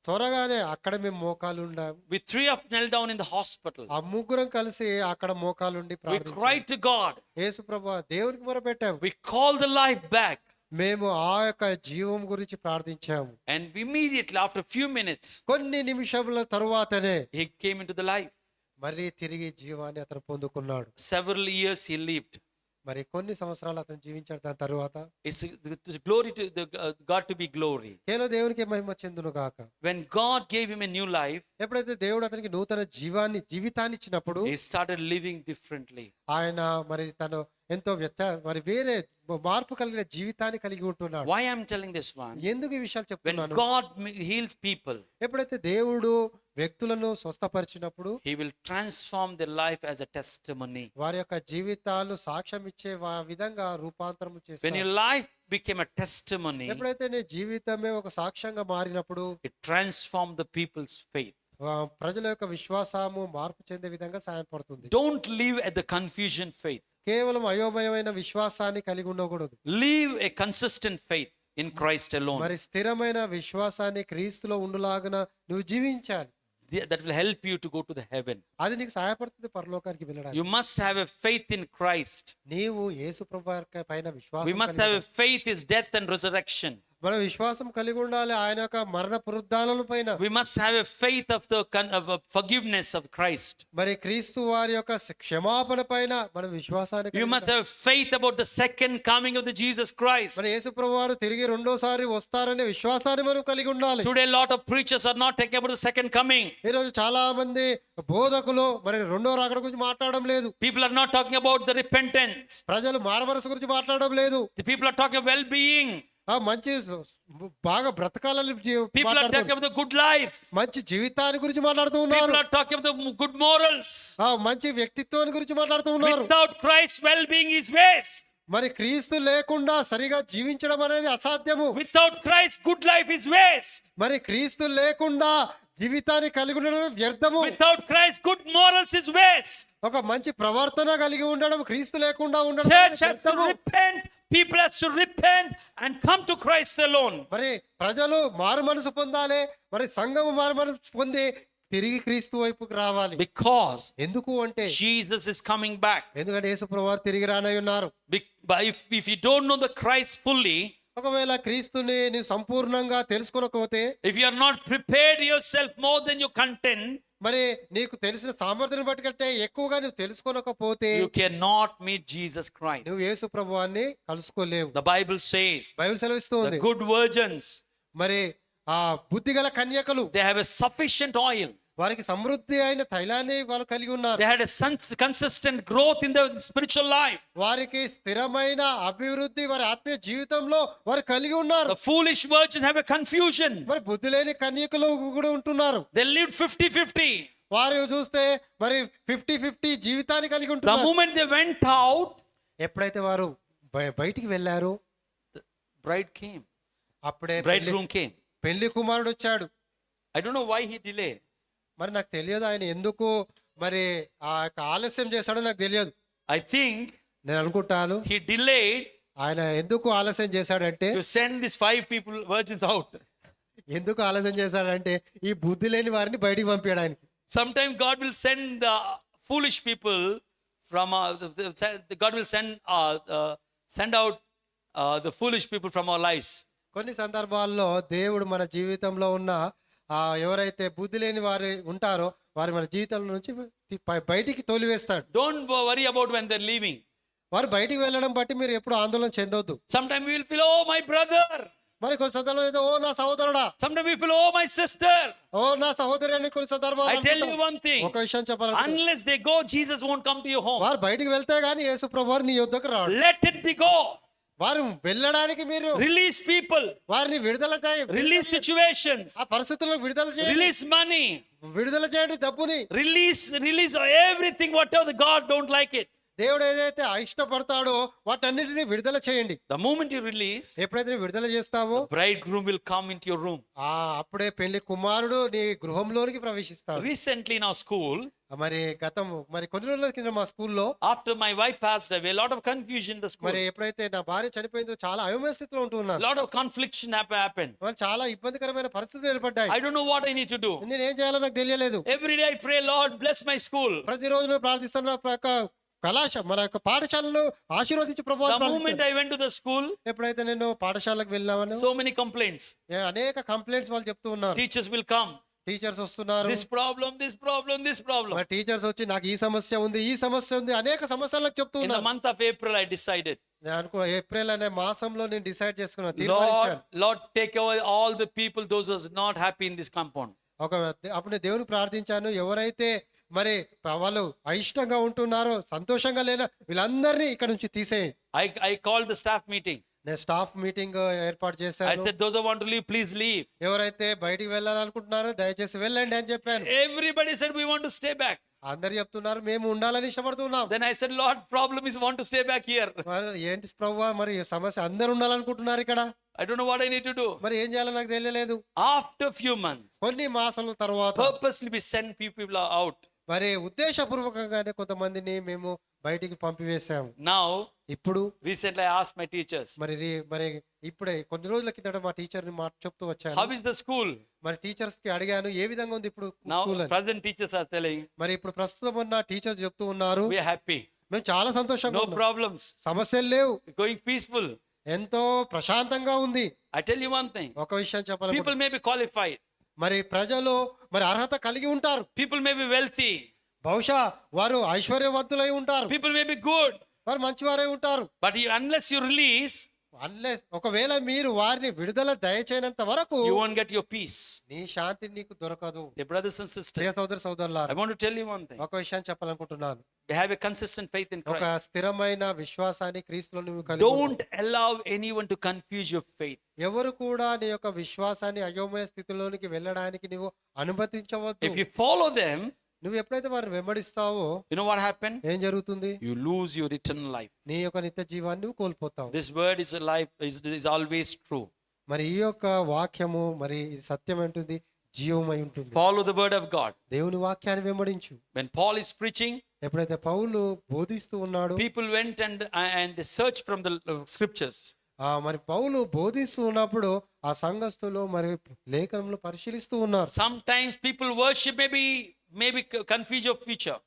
త్వరగానే అక్కడ మేము మోకాలు ఉండాము. We three of knelt down in the hospital. ఆ ముగ్గురం కలిసి అక్కడ మోకాలుండి We cried to God. యేసుప్రభువా దేవునికి మొరపెట్టాము. We called the life back. మేము ఆ యొక్క జీవం గురించి ప్రార్థించాము. And immediately after a few minutes, కొన్ని నిమిషముల తరువాతనే he came into the life. మరి తిరిగి జీవాన్ని అతను పొందుకున్నాడు. Several years he lived. మరి కొన్ని సంవత్సరాలు అతను జీవించాడు. దాని తరువాత It's the glory to the God to be glory. కేవలం దేవునికి మహిమ చెందును గాక. When God gave him a new life, ఎప్పుడైతే దేవుడు అతనికి నూతన జీవితాన్ని ఇచ్చినప్పుడు he started living differently. ఆయన మరి తను ఎంతో మరి వేరే మార్పు కలిగిన జీవితాన్ని కలిగి ఉంటున్నాడు. Why I'm telling this one? ఎందుకు ఈ విషయాలు When చెప్తున్నాను? God heals people, ఎప్పుడైతే దేవుడు వ్యక్తులను స్వస్థపరిచినప్పుడు he will transform their life as a testimony. వారి యొక్క జీవితాలు సాక్ష్యం ఇచ్చే విధంగా రూపాంతరం When చేస్తారు. your life became a testimony, ఎప్పుడైతే నీ జీవితమే ఒక సాక్ష్యంగా మారినప్పుడు it transformed the people's faith. ప్రజల యొక్క విశ్వాసము మార్పు చెందే విధంగా సాయపడుతుంది. Don't live at the confusion faith. కేవలం అయోమయమైన విశ్వాసాన్ని కలిగి ఉండకూడదు. Live a consistent faith in Christ alone. మరి స్థిరమైన విశ్వాసాన్ని క్రీస్తులో ఉండులాగున నువ్వు జీవించాలి. That will help you to go to the heaven. అది నీకు సహాయపడుతుంది పరలోకానికి వెళ్ళడానికి. You must have a faith in Christ. నీవు యేసు ప్రభువు పైన విశ్వాసం We must have a faith in death and resurrection. మన విశ్వాసం కలిగి ఉండాలి ఆయన యొక్క మరణ పునరుద్ధానాల పైన. We must have a faith of the forgiveness of Christ. మరి క్రీస్తు వారి యొక్క క్షమాపణ పైన మన విశ్వాసాన్ని You must have faith about the second coming of the Jesus Christ. మరి యేసు ప్రభువారు తిరిగి రెండోసారి వస్తారనే విశ్వాసాన్ని మనం కలిగి ఉండాలి. Today a lot of preachers are not talking about the second coming. ఈ రోజు చాలా మంది బోధకులు మరి రెండో రాకడ గురించి మాట్లాడడం లేదు. People are not talking about the repentance. ప్రజలు మారమనసు గురించి మాట్లాడడం లేదు. The people are talking of well-being. మంచి బాగా బ్రతకాలని People are talking about the good life. మంచి జీవితాన్ని గురించి మాట్లాడుతూ People ఉన్నారు. are talking about the good morals. మంచి వ్యక్తిత్వాన్ని గురించి మాట్లాడుతూ ఉన్నారు. Without Christ, well-being is waste. మరి క్రీస్తు లేకుండా సరిగా జీవించడం అనేది అసాధ్యము. Without Christ, good life is waste. మరి క్రీస్తు లేకుండా జీవితాన్ని కలిగి ఉండడం వ్యర్థము. Without Christ, good morals is waste. ఒక మంచి ప్రవర్తన కలిగి ఉండడం క్రీస్తు లేకుండా ఉండడం Church has to వ్యర్థము. repent. People have to repent and come to Christ alone. మరి ప్రజలు మారు మనసు పొందాలి. మరి సంఘము మారు మనసు పొంది తిరిగి క్రీస్తు వైపుకి రావాలి. Because ఎందుకు అంటే Jesus is coming back. ఎందుకంటే యేసు ప్రభువారు తిరిగి రానై ఉన్నారు. But if you don't know the Christ fully, ఒకవేళ క్రీస్తుని నీవు సంపూర్ణంగా తెలుసుకోకపోతే, if you are not prepared yourself more than you content, మరి నీకు తెలిసిన సామర్థ్యం బట్టి కంటే ఎక్కువగా నువ్వు తెలుసుకోకపోతే you cannot meet Jesus Christ. నువ్వు యేసు ప్రభువాన్ని కలుసుకోలేవు. The Bible says బైబిల్ సెలవిస్తుంది the good virgins, మరి ఆ బుద్ధిగల కన్యకలు they have a sufficient oil. వారికి సమృద్ధి అయిన తైలాన్ని వాళ్ళు కలిగి ఉన్నారు. They had a consistent growth in the spiritual life. వారికి స్థిరమైన అభివృద్ధి వారి ఆత్మీయ జీవితంలో వారు కలిగి ఉన్నారు. The foolish virgins have a confusion. మరి బుద్ధి లేని కన్యకలు కూడా ఉంటున్నారు. They lived 50-50. వారు చూస్తే మరి 50-50 జీవితాన్ని కలిగి The ఉంటున్నారు. moment they went out, ఎప్పుడైతే వారు బయటికి వెళ్ళారో bride came. అప్పుడే Bridegroom came. పెళ్లి కుమారుడు వచ్చాడు. I don't know why he delayed. మరి నాకు తెలియదు ఆయన ఎందుకు మరి ఆ యొక్క ఆలస్యం చేశాడో నాకు తెలియదు. I think నేను అనుకుంటాను he delayed ఆయన ఎందుకు ఆలస్యం చేశాడంటే to send these 5 people virgins out. ఎందుకు ఆలస్యం చేశాడంటే ఈ బుద్ధి లేని వారిని బయటికి పంపించడానికి. Sometimes God will send the foolish people from God will send out the foolish people from our lives. కొన్ని సందర్భాల్లో దేవుడు మన జీవితంలో ఉన్న ఎవరైతే బుద్ధి లేని వారు ఉంటారో వారి మన జీవితంలో నుంచి బయటికి తోలివేస్తాడు. Don't worry about when they're leaving. వారు బయటికి వెళ్ళడం బట్టి మీరు ఎప్పుడు ఆందోళన చెందొద్దు. Sometimes we will feel, oh my brother. మరి కొన్ని సందర్భాలు ఏదో ఓ నా సహోదరుడా, Sometimes we feel, oh my sister. ఓ నా సహోదరి అని కొన్ని సందర్భాలు I tell you అనుకుంటాం. one thing. ఒక విషయం చెప్పాలి, Unless they go, Jesus won't come to your home. వారు బయటికి వెళ్తే గానీ యేసు ప్రభువారు నీ యొద్దకు రాడు. Let it be go. వారు వెళ్ళడానికి మీరు Release people. వారిని విడుదల చేయండి. Release situations. ఆ పరిస్థితులను విడుదల చేయండి. Release money. విడుదల చేయండి డబ్బుని. Release everything, whatever the God don't like it. దేవుడు ఏదైతే ఇష్టపడతాడో వాటన్నిటిని విడుదల చేయండి. The moment you release, ఎప్పుడైతే నువ్వు విడుదల చేస్తావో bridegroom will come into your room. అప్పుడే పెళ్లి కుమారుడు నీ గృహంలోనికి ప్రవేశిస్తాడు. Recently in our school, మరి కొన్ని రోజుల కింద మా స్కూల్లో after my wife passed away, a lot of confusion in the school. మరి ఎప్పుడైతే నా భార్య చనిపోయిందో చాలా అయోమయ స్థితిలో ఉంటున్నాను. A lot of confliction happened. మరి చాలా ఇబ్బందికరమైన పరిస్థితులు ఏర్పడ్డాయి. I don't know what I need to do. నేను ఏం చేయాలో నాకు తెలియలేదు. Every day I pray, Lord, bless my school. ప్రతిరోజు నేను ప్రార్థిస్తున్న మన యొక్క పాఠశాలను ఆశీర్వదించి The ప్రభువు. moment I went to the school, ఎప్పుడైతే నేను పాఠశాలకు వెళ్ళాను so many complaints. అనేక కంప్లైంట్స్ వాళ్ళు చెప్తూ ఉన్నారు. Teachers will come. టీచర్స్ వస్తున్నారు. This problem, this problem, this problem. మరి టీచర్స్ వచ్చి నాకు ఈ సమస్య ఉంది అనేక సమస్యలకు చెప్తూ In the ఉన్నారు. month of April, I decided, నేను అనుకో ఏప్రిల్ అనే మాసంలో నేను డిసైడ్ చేసుకున్నాను, తీర్మానించాను. Lord, take away all the people, those who are not happy in this compound. అప్పుడు నేను దేవుని ప్రార్థించాను, ఎవరైతే మరి వాళ్ళు అయిష్టంగా ఉంటున్నారో సంతోషంగా లేనా వీళ్ళందరినీ ఇక్కడ నుంచి తీసేయండి. I called the staff meeting. నేను స్టాఫ్ మీటింగ్ ఏర్పాటు I చేశాను. said, those who want to leave, please leave. ఎవరైతే బయటికి వెళ్ళాలనుకుంటున్నారో దయచేసి వెళ్ళండి అని చెప్పాను. Everybody said, we want to stay back. అందరు చెప్తున్నారు మేము ఉండాలని ఇష్టపడుతున్నాం. Then I said, Lord, problem is want to stay back here. మరి ఏంటి ప్రభువా, మరి సమస్య అందరు ఉండాలనుకుంటున్నారు ఇక్కడ, I don't know what I need to do. మరి ఏం చేయాలో నాకు తెలియలేదు. After few months, కొన్ని మాసాల తర్వాత purposely we send people out. మరి ఉద్దేశపూర్వకంగానే కొంతమందిని మేము బయటికి పంపివేశాము. Now, ఇప్పుడు recently I asked my teachers, మరి ఇప్పుడే కొన్ని రోజుల కిందట మా టీచర్ ని చెప్తూ వచ్చాను. how is the school? మరి టీచర్స్ కి అడిగాను ఏ విధంగా ఉంది ఇప్పుడు Now, స్కూల్ అని. present teachers are telling, మరి ఇప్పుడు ప్రస్తుతం ఉన్న టీచర్స్ చెప్తూ ఉన్నారు we are happy. మేము చాలా సంతోషంగా No ఉన్నాం, problems. సమస్యలు లేవు, Going peaceful. ఎంతో ప్రశాంతంగా ఉంది. I tell you one thing. ఒక విషయం చెప్పాలి, People may be qualified. మరి ప్రజలు మరి అర్హత కలిగి ఉంటారు, People may be wealthy. బహుశా వారు ఐశ్వర్యవంతులై ఉంటారు, People may be good. వారు మంచివారై ఉంటారు. But unless you release, ఒకవేళ మీరు వారిని విడుదల దయచేయనంత వరకు you won't get your peace. నీ శాంతి నీకు దొరకదు. Dear brothers and Priya sisters, సోదరులారా, I want to tell you one thing. ఒక విషయం చెప్పాలనుకుంటున్నాను. We have a consistent faith in ఒక Christ. స్థిరమైన విశ్వాసాన్ని క్రీస్తులో నువ్వు కలిగి ఉండాలి. Don't allow anyone to confuse your faith. ఎవరు కూడా నీ యొక్క విశ్వాసాన్ని అయోమయ స్థితిలోనికి వెళ్ళడానికి నువ్వు అనుమతించవద్దు. If you follow them, నువ్వు ఎప్పుడైతే వారిని వెంబడిస్తావో you know what happened? ఏం జరుగుతుంది? You lose your eternal life. నీ యొక్క నిత్య జీవాన్ని నువ్వు కోల్పోతావు. This word is a life is always true. మరి ఈ యొక్క వాక్యము మరి ఇది సత్యం ఉంటుంది, జీవమై ఉంటుంది. Follow the word of God. దేవుని వాక్యాన్ని వెంబడించు. When Paul is preaching, ఎప్పుడైతే పౌలు బోధిస్తూ ఉన్నాడు, people went and they searched from the scriptures. మరి పౌలు బోధిస్తూ ఉన్నప్పుడు ఆ సంఘస్థులు మరి లేఖనంలో పరిశీలిస్తూ ఉన్నారు. Sometimes people worship maybe confuse your future.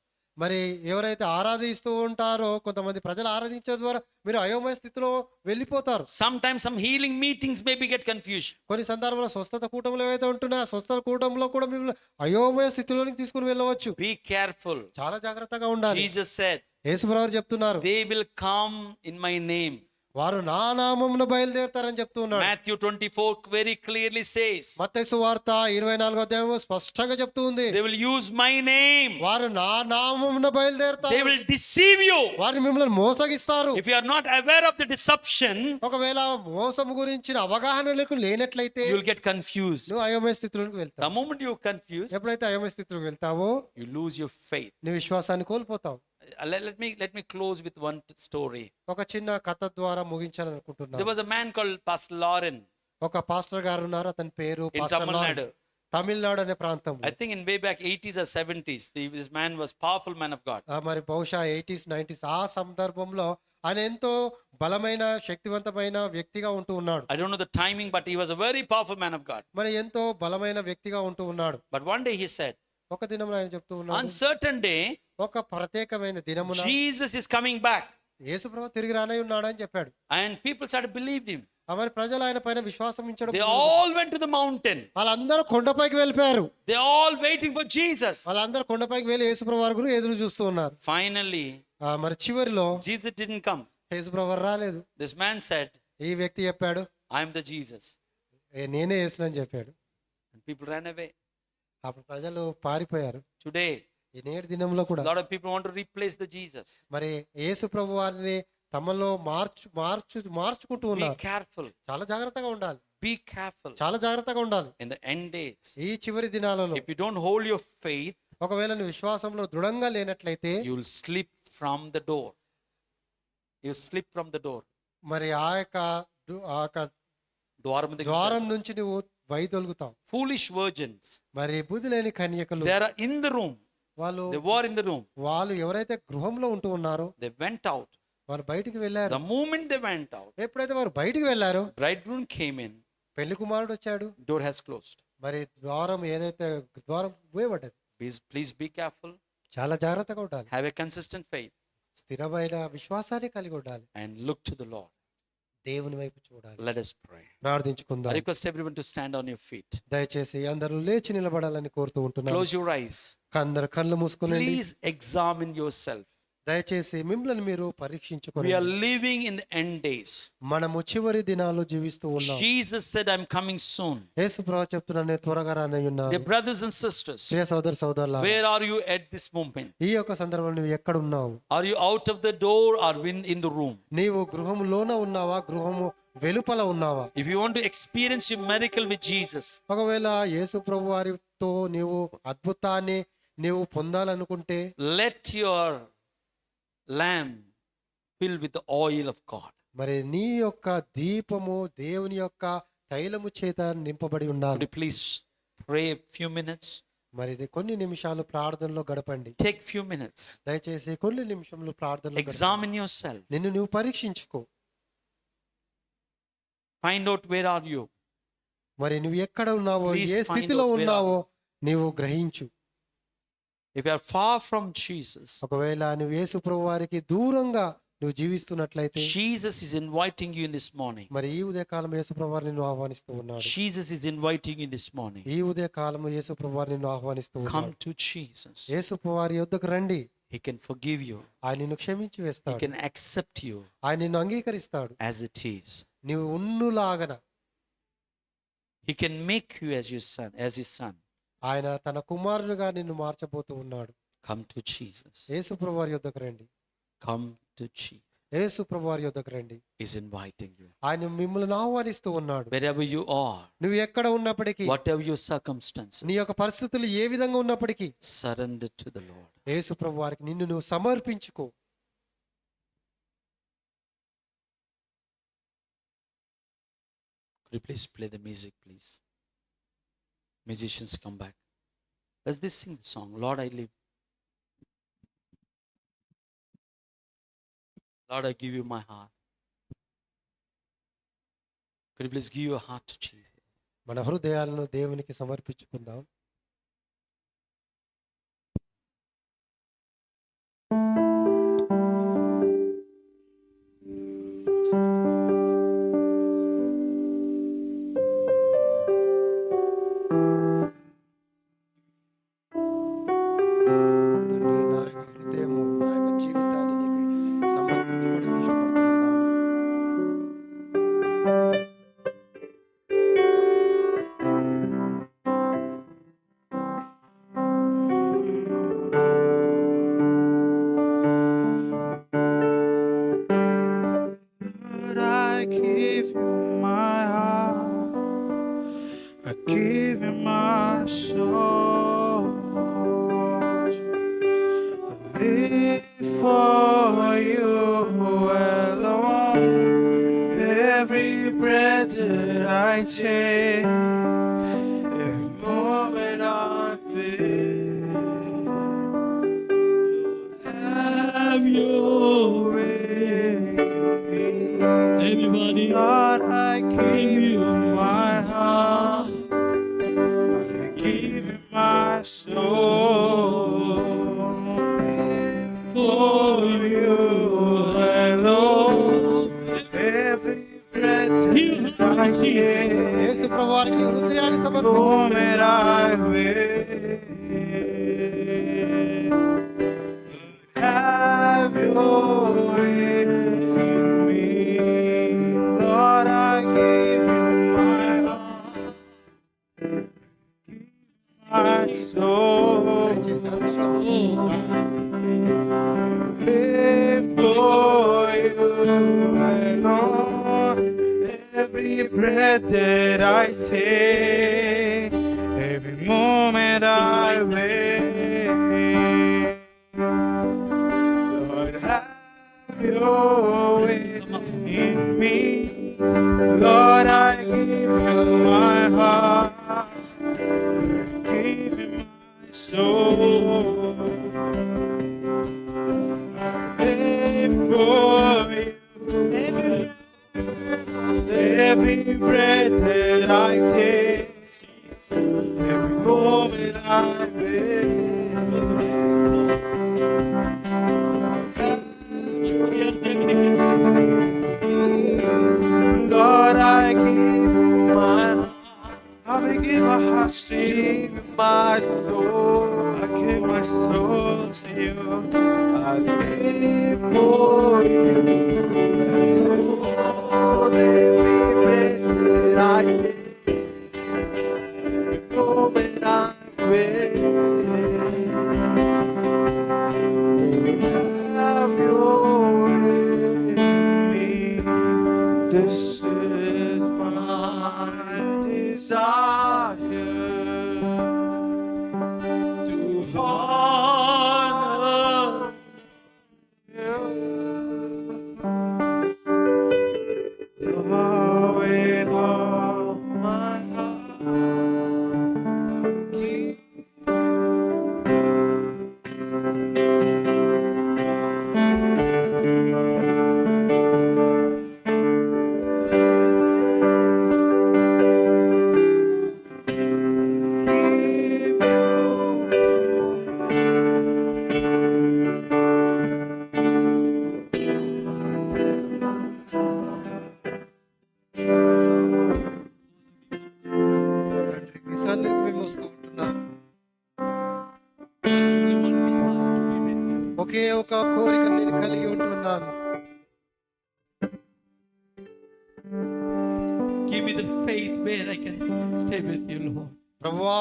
మరి ఎవరైతే ఆరాధిస్తూ ఉంటారో కొంతమంది ప్రజలు ఆరాధించే ద్వారా మీరు అయోమయ స్థితిలో వెళ్ళిపోతారు. Sometimes some healing meetings maybe get confused. కొన్ని సందర్భాల్లో స్వస్థత కూటములు ఏవైతే ఉంటున్నాయో స్వస్థత కూటంలో కూడా మిమ్మల్ని అయోమయ స్థితిలోనికి తీసుకుని వెళ్ళవచ్చు. Be careful. చాలా జాగ్రత్తగా ఉండాలి. Jesus said, యేసుప్రభువు చెప్తున్నారు, they will come in my name. వారు నా నామమున బయలుదేరుతారని చెప్తూ ఉన్నాడు. Matthew 24 very clearly says, మత్తయి సువార్త 24వ అధ్యాయం స్పష్టంగా చెప్తూ ఉంది, they will use my name. వారు నా నామమున They బయలుదేరుతారు, will deceive you. వారు మిమ్మల్ని మోసగిస్తారు. If you are not aware of the deception, ఒకవేళ మోసం గురించిన అవగాహనలకు లేనట్లయితే you will get confused. నువ్వు అయోమయ స్థితిలోకి వెళ్తావు. The moment you confuse, ఎప్పుడైతే అయోమయ స్థితిలోకి వెళ్తావో you lose your faith. నీ విశ్వాసాన్ని కోల్పోతావు. Let me close with one story. ఒక చిన్న కథ ద్వారా There ముగించాలనుకుంటున్నాను. was a man called Pastor Lauren. ఒక పాస్టర్ గారు ఉన్నారు, అతని పేరు In pastor Tamil Lawrence. Nadu. Tamil Nadu అనే ప్రాంతం. I think in way back 80s or 70s, this man was powerful man of God. మరి బహుశా 80s 90s ఆ సందర్భంలో ఆయన ఎంతో బలమైన శక్తివంతమైన వ్యక్తిగా ఉంటూ ఉన్నాడు. I don't know the timing, but he was a very powerful man of God. మరి ఎంతో బలమైన వ్యక్తిగా ఉంటూ ఉన్నాడు. But one day he said, ఒక దినమున ఆయన చెప్తూ ఉన్నాడు, on certain day, ఒక ప్రత్యేకమైన దినమున Jesus is coming back. యేసుప్రభు తిరిగి రానై ఉన్నాడు అని చెప్పాడు. And people started to believe him. మరి ప్రజలు ఆయన పైన విశ్వాసం ఉంచడం, They all went to the mountain. వాళ్ళందరూ కొండపైకి వెళ్ళిపోయారు. They all waiting for Jesus. వాళ్ళందరూ కొండపైకి వెళ్ళి యేసుప్రభు వారి గురించి ఎదురు చూస్తూ ఉన్నారు. Finally, మరి చివరిలో Jesus didn't come. యేసుప్రభు వారు రాలేదు. This man said, ఈ వ్యక్తి చెప్పాడు, I am the Jesus. నేనే యేసునని చెప్పాడు. And people ran away. అప్పుడు ప్రజలు పారిపోయారు. Today, ఈ నేటి దినంలో కూడా a lot of people want to replace the Jesus. మరి యేసు ప్రభు వారిని తమలో మార్చుకుంటూ Be ఉన్నారు. careful. చాలా జాగ్రత్తగా ఉండాలి. Be careful. చాలా జాగ్రత్తగా ఉండాలి. In the end days, ఈ చివరి దినాలలో if you don't hold your faith, ఒకవేళ నువ్వు విశ్వాసంలో దృఢంగా లేనట్లయితే you will slip from the door. You slip from the door. మరి ఆ యొక్క ద్వారం దగ్గర ద్వారం నుంచి నువ్వు వైదొలుగుతావు. Foolish virgins, మరి బుద్ధి లేని కన్యకలు they are in the room. వాళ్ళు They were in the room. వాళ్ళు ఎవరైతే గృహంలో ఉంటూ ఉన్నారో They went out. వాళ్ళు బయటికి వెళ్ళారు. The moment they went out, ఎప్పుడైతే వారు బయటికి వెళ్ళారో bridegroom came in. పెళ్లి కుమారుడు వచ్చాడు. Door has closed. మరి ద్వారం వేయబడ్డది. Please be careful. చాలా జాగ్రత్తగా ఉండాలి. Have a consistent faith స్థిరమైన విశ్వాసాన్ని కలిగి ఉండాలి. and look to the Lord. దేవుని వైపు చూడాలి. Let us pray. ప్రార్థించుకుందాం. I request everyone to stand on your feet. దయచేసి అందరూ లేచి నిలబడాలని కోరుతూ ఉంటున్నాను. Close your eyes. అందరు కళ్ళు మూసుకునండి. Please examine yourself. దయచేసి మిమ్మల్ని మీరు We పరీక్షించుకోండి. are living in the end days. మనము చివరి దినాల్లో జీవిస్తూ ఉన్నాం. Jesus said, I'm coming soon. యేసు ప్రభువు చెప్తున్నాను, నేను త్వరగా రానై ఉన్నాను. Dear brothers and sisters, ప్రియ సోదరులారా, where are you at this moment? ఈ యొక్క సందర్భంలో నువ్వు ఎక్కడ ఉన్నావు? Are you out of the door or in the room? నీవు గృహములోన ఉన్నావా, గృహము వెలుపల ఉన్నావా? If you want to experience your miracle with Jesus, ఒకవేళ యేసు ప్రభు వారితో నీవు అద్భుతాన్ని నీవు పొందాలనుకుంటే let your lamp fill with the oil of God. మరి నీ యొక్క దీపము దేవుని యొక్క తైలము చేత నింపబడి ఉండాలి. Would you please pray a few minutes? మరి ఇది కొన్ని నిమిషాలు ప్రార్థనలో గడపండి. Take few minutes. దయచేసి కొన్ని నిమిషములు ప్రార్థనలో గడపండి. Examine yourself. నిన్ను నువ్వు పరీక్షించుకో. Find out where are you. మరి నువ్వు ఎక్కడ ఉన్నావో, Please ఏ find స్థితిలో out where ఉన్నావో నీవు గ్రహించు. If you are far from Jesus, ఒకవేళ నువ్వు యేసు ప్రభు వారికి దూరంగా నువ్వు జీవిస్తున్నట్లయితే, Jesus is inviting you in this morning. మరి ఈ ఉదయకాలం యేసు ప్రభు వారు నిన్ను ఆహ్వానిస్తూ ఉన్నాడు. Jesus is inviting you in this morning. ఈ ఉదయకాలం యేసు ప్రభు వారు నిన్ను ఆహ్వానిస్తూ Come ఉన్నాడు. to Jesus. యేసు ప్రభు వారి యొద్దకు రండి. He can forgive you. ఆయన నిన్ను క్షమించి He వేస్తాడు. can accept you ఆయన నిన్ను అంగీకరిస్తాడు. as it is. నీవు ఉన్నులాగన He can make you as your son, as his son. ఆయన తన కుమారునిగా నిన్ను మార్చబోతూ ఉన్నాడు. Come to Jesus. యేసు ప్రభు వారి యొద్దకు రండి. Come to Jesus. యేసు ప్రభు వారి యొద్దకు రండి. He's inviting you. ఆయన మిమ్మల్ని ఆహ్వానిస్తూ ఉన్నాడు. Wherever you are, నువ్వు ఎక్కడ ఉన్నప్పటికీ, whatever your circumstances, నీ యొక్క పరిస్థితులు ఏ విధంగా ఉన్నప్పటికీ surrender to the Lord. యేసు ప్రభు వారికి నిన్ను నువ్వు సమర్పించుకో. Could you please play the music, please? Musicians, come back. Let's just sing the song. Lord, I live. Lord, I give you my heart. Could you please give your heart to Jesus? మన హృదయాలను దేవునికి సమర్పించుకుందాం. తండ్రి, నా యొక్క హృదయము, నా యొక్క జీవితాన్ని నీకు సమర్పించుకోవడానికి ఇష్టపడుతున్నాను. live for you alone. Every breath that I take, every moment I live, have your way in me. Everybody, God, I give you my heart, I give you my soul. For you alone, every breath that I take, యేసు ప్రభువారికి హృదయాన్ని సమర్పించు. moment I will have your way in me. Lord, I give you my heart, my soul. దయచేసి అందరూ Live for you alone. Every breath that I take, every moment I live, Lord, have your way in me. Lord, I give you my heart, I give you my soul. Live for you. Every breath that I take, every moment I live. Lord, I give you my heart. I will give my heart to you, my soul. I give my soul to you. I live for you. Every breath that I take, every moment I have your way in me. This is my desire to honor you. Lord, with all my heart, give తండ్రి, మీ సన్నిధికి మేము వస్తూ ఉంటున్నాం. ఒకే ఒక కోరిక నేను కలిగి ఉంటున్నాను. give me the faith where I can stay with you, Lord. ప్రభువా,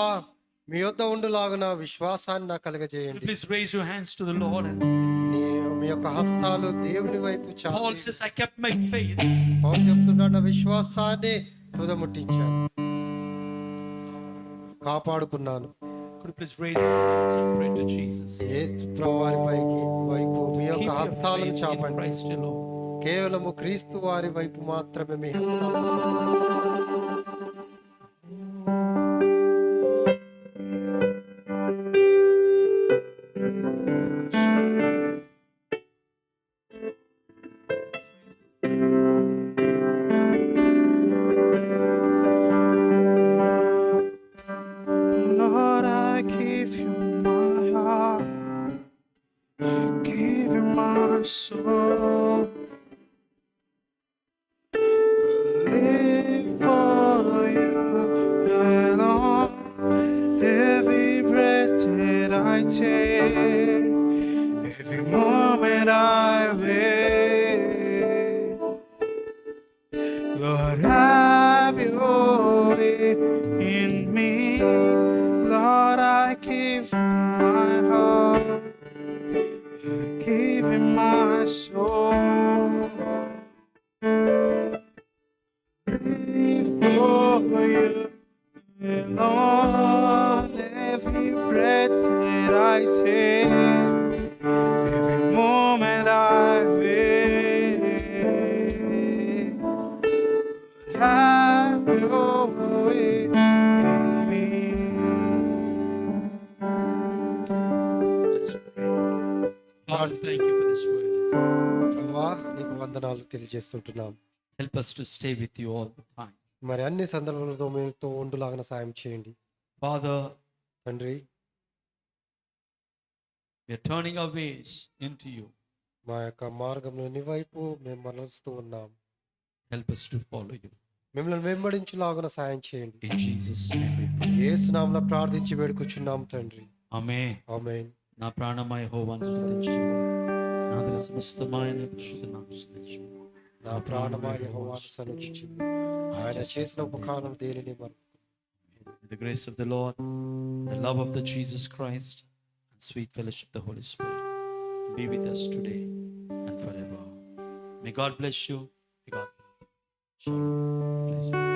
మీ యొద్ద ఉండులాగున విశ్వాసాన్ని నాకు కలగజేయండి. Please raise your hands to the Lord and మీ యొక్క హస్తాలు దేవుని వైపు Paul చాపి. says, I kept my faith. పౌలు చెప్తున్నాడు, నా విశ్వాసాన్ని తుదముట్టించాను, కాపాడుకున్నాను. Could you please raise your hands and pray to Jesus? యేసు ప్రభువారి వైపు మీ యొక్క Keep your హస్తాలను faith in చాపండి. Christ alone. కేవలము క్రీస్తు వారి వైపు మాత్రమే మీ హస్తాలు. Lord, I give you my heart, I give you my soul. Live for you alone. Every breath that I take, every moment I live, Lord, have your way in me. Lord, I give you my heart, I give you my soul. Live for you alone. Every breath that I take, Father, thank you for this word. ప్రభువా నీకు వందనాలు తెలియజేస్తుంటున్నాం. Help us to stay with you all the time. మరి అన్ని సందర్భాలతో మీతో ఉండులాగిన సాయం చేయండి Father, తండ్రి. we are turning our ways into you. మా యొక్క మార్గంలో నీ వైపు మేము మరలుస్తూ ఉన్నాం. Help us to follow you. మిమ్మల్ని వెంబడించులాగున సాయం చేయండి. In Jesus' name we pray. యేసు నామములో ప్రార్థించి వేడుకొచ్చున్నాం తండ్రి. Amen. ఆమేన్. నా ప్రాణమయ యెహోవాను స్తుతించు. నా దిన సమస్తమైన పరిశుద్ధ నామమును స్తుతించు. నా ప్రాణమా యెహోవాను సన్నిధించు. ఆయన చేసిన ఉపకారం దేనిని మరవకు. May the grace of the Lord, the love of the Jesus Christ, and sweet fellowship of the Holy Spirit be with us today and forever. May God bless you. May God bless you. Shalom. Bless you.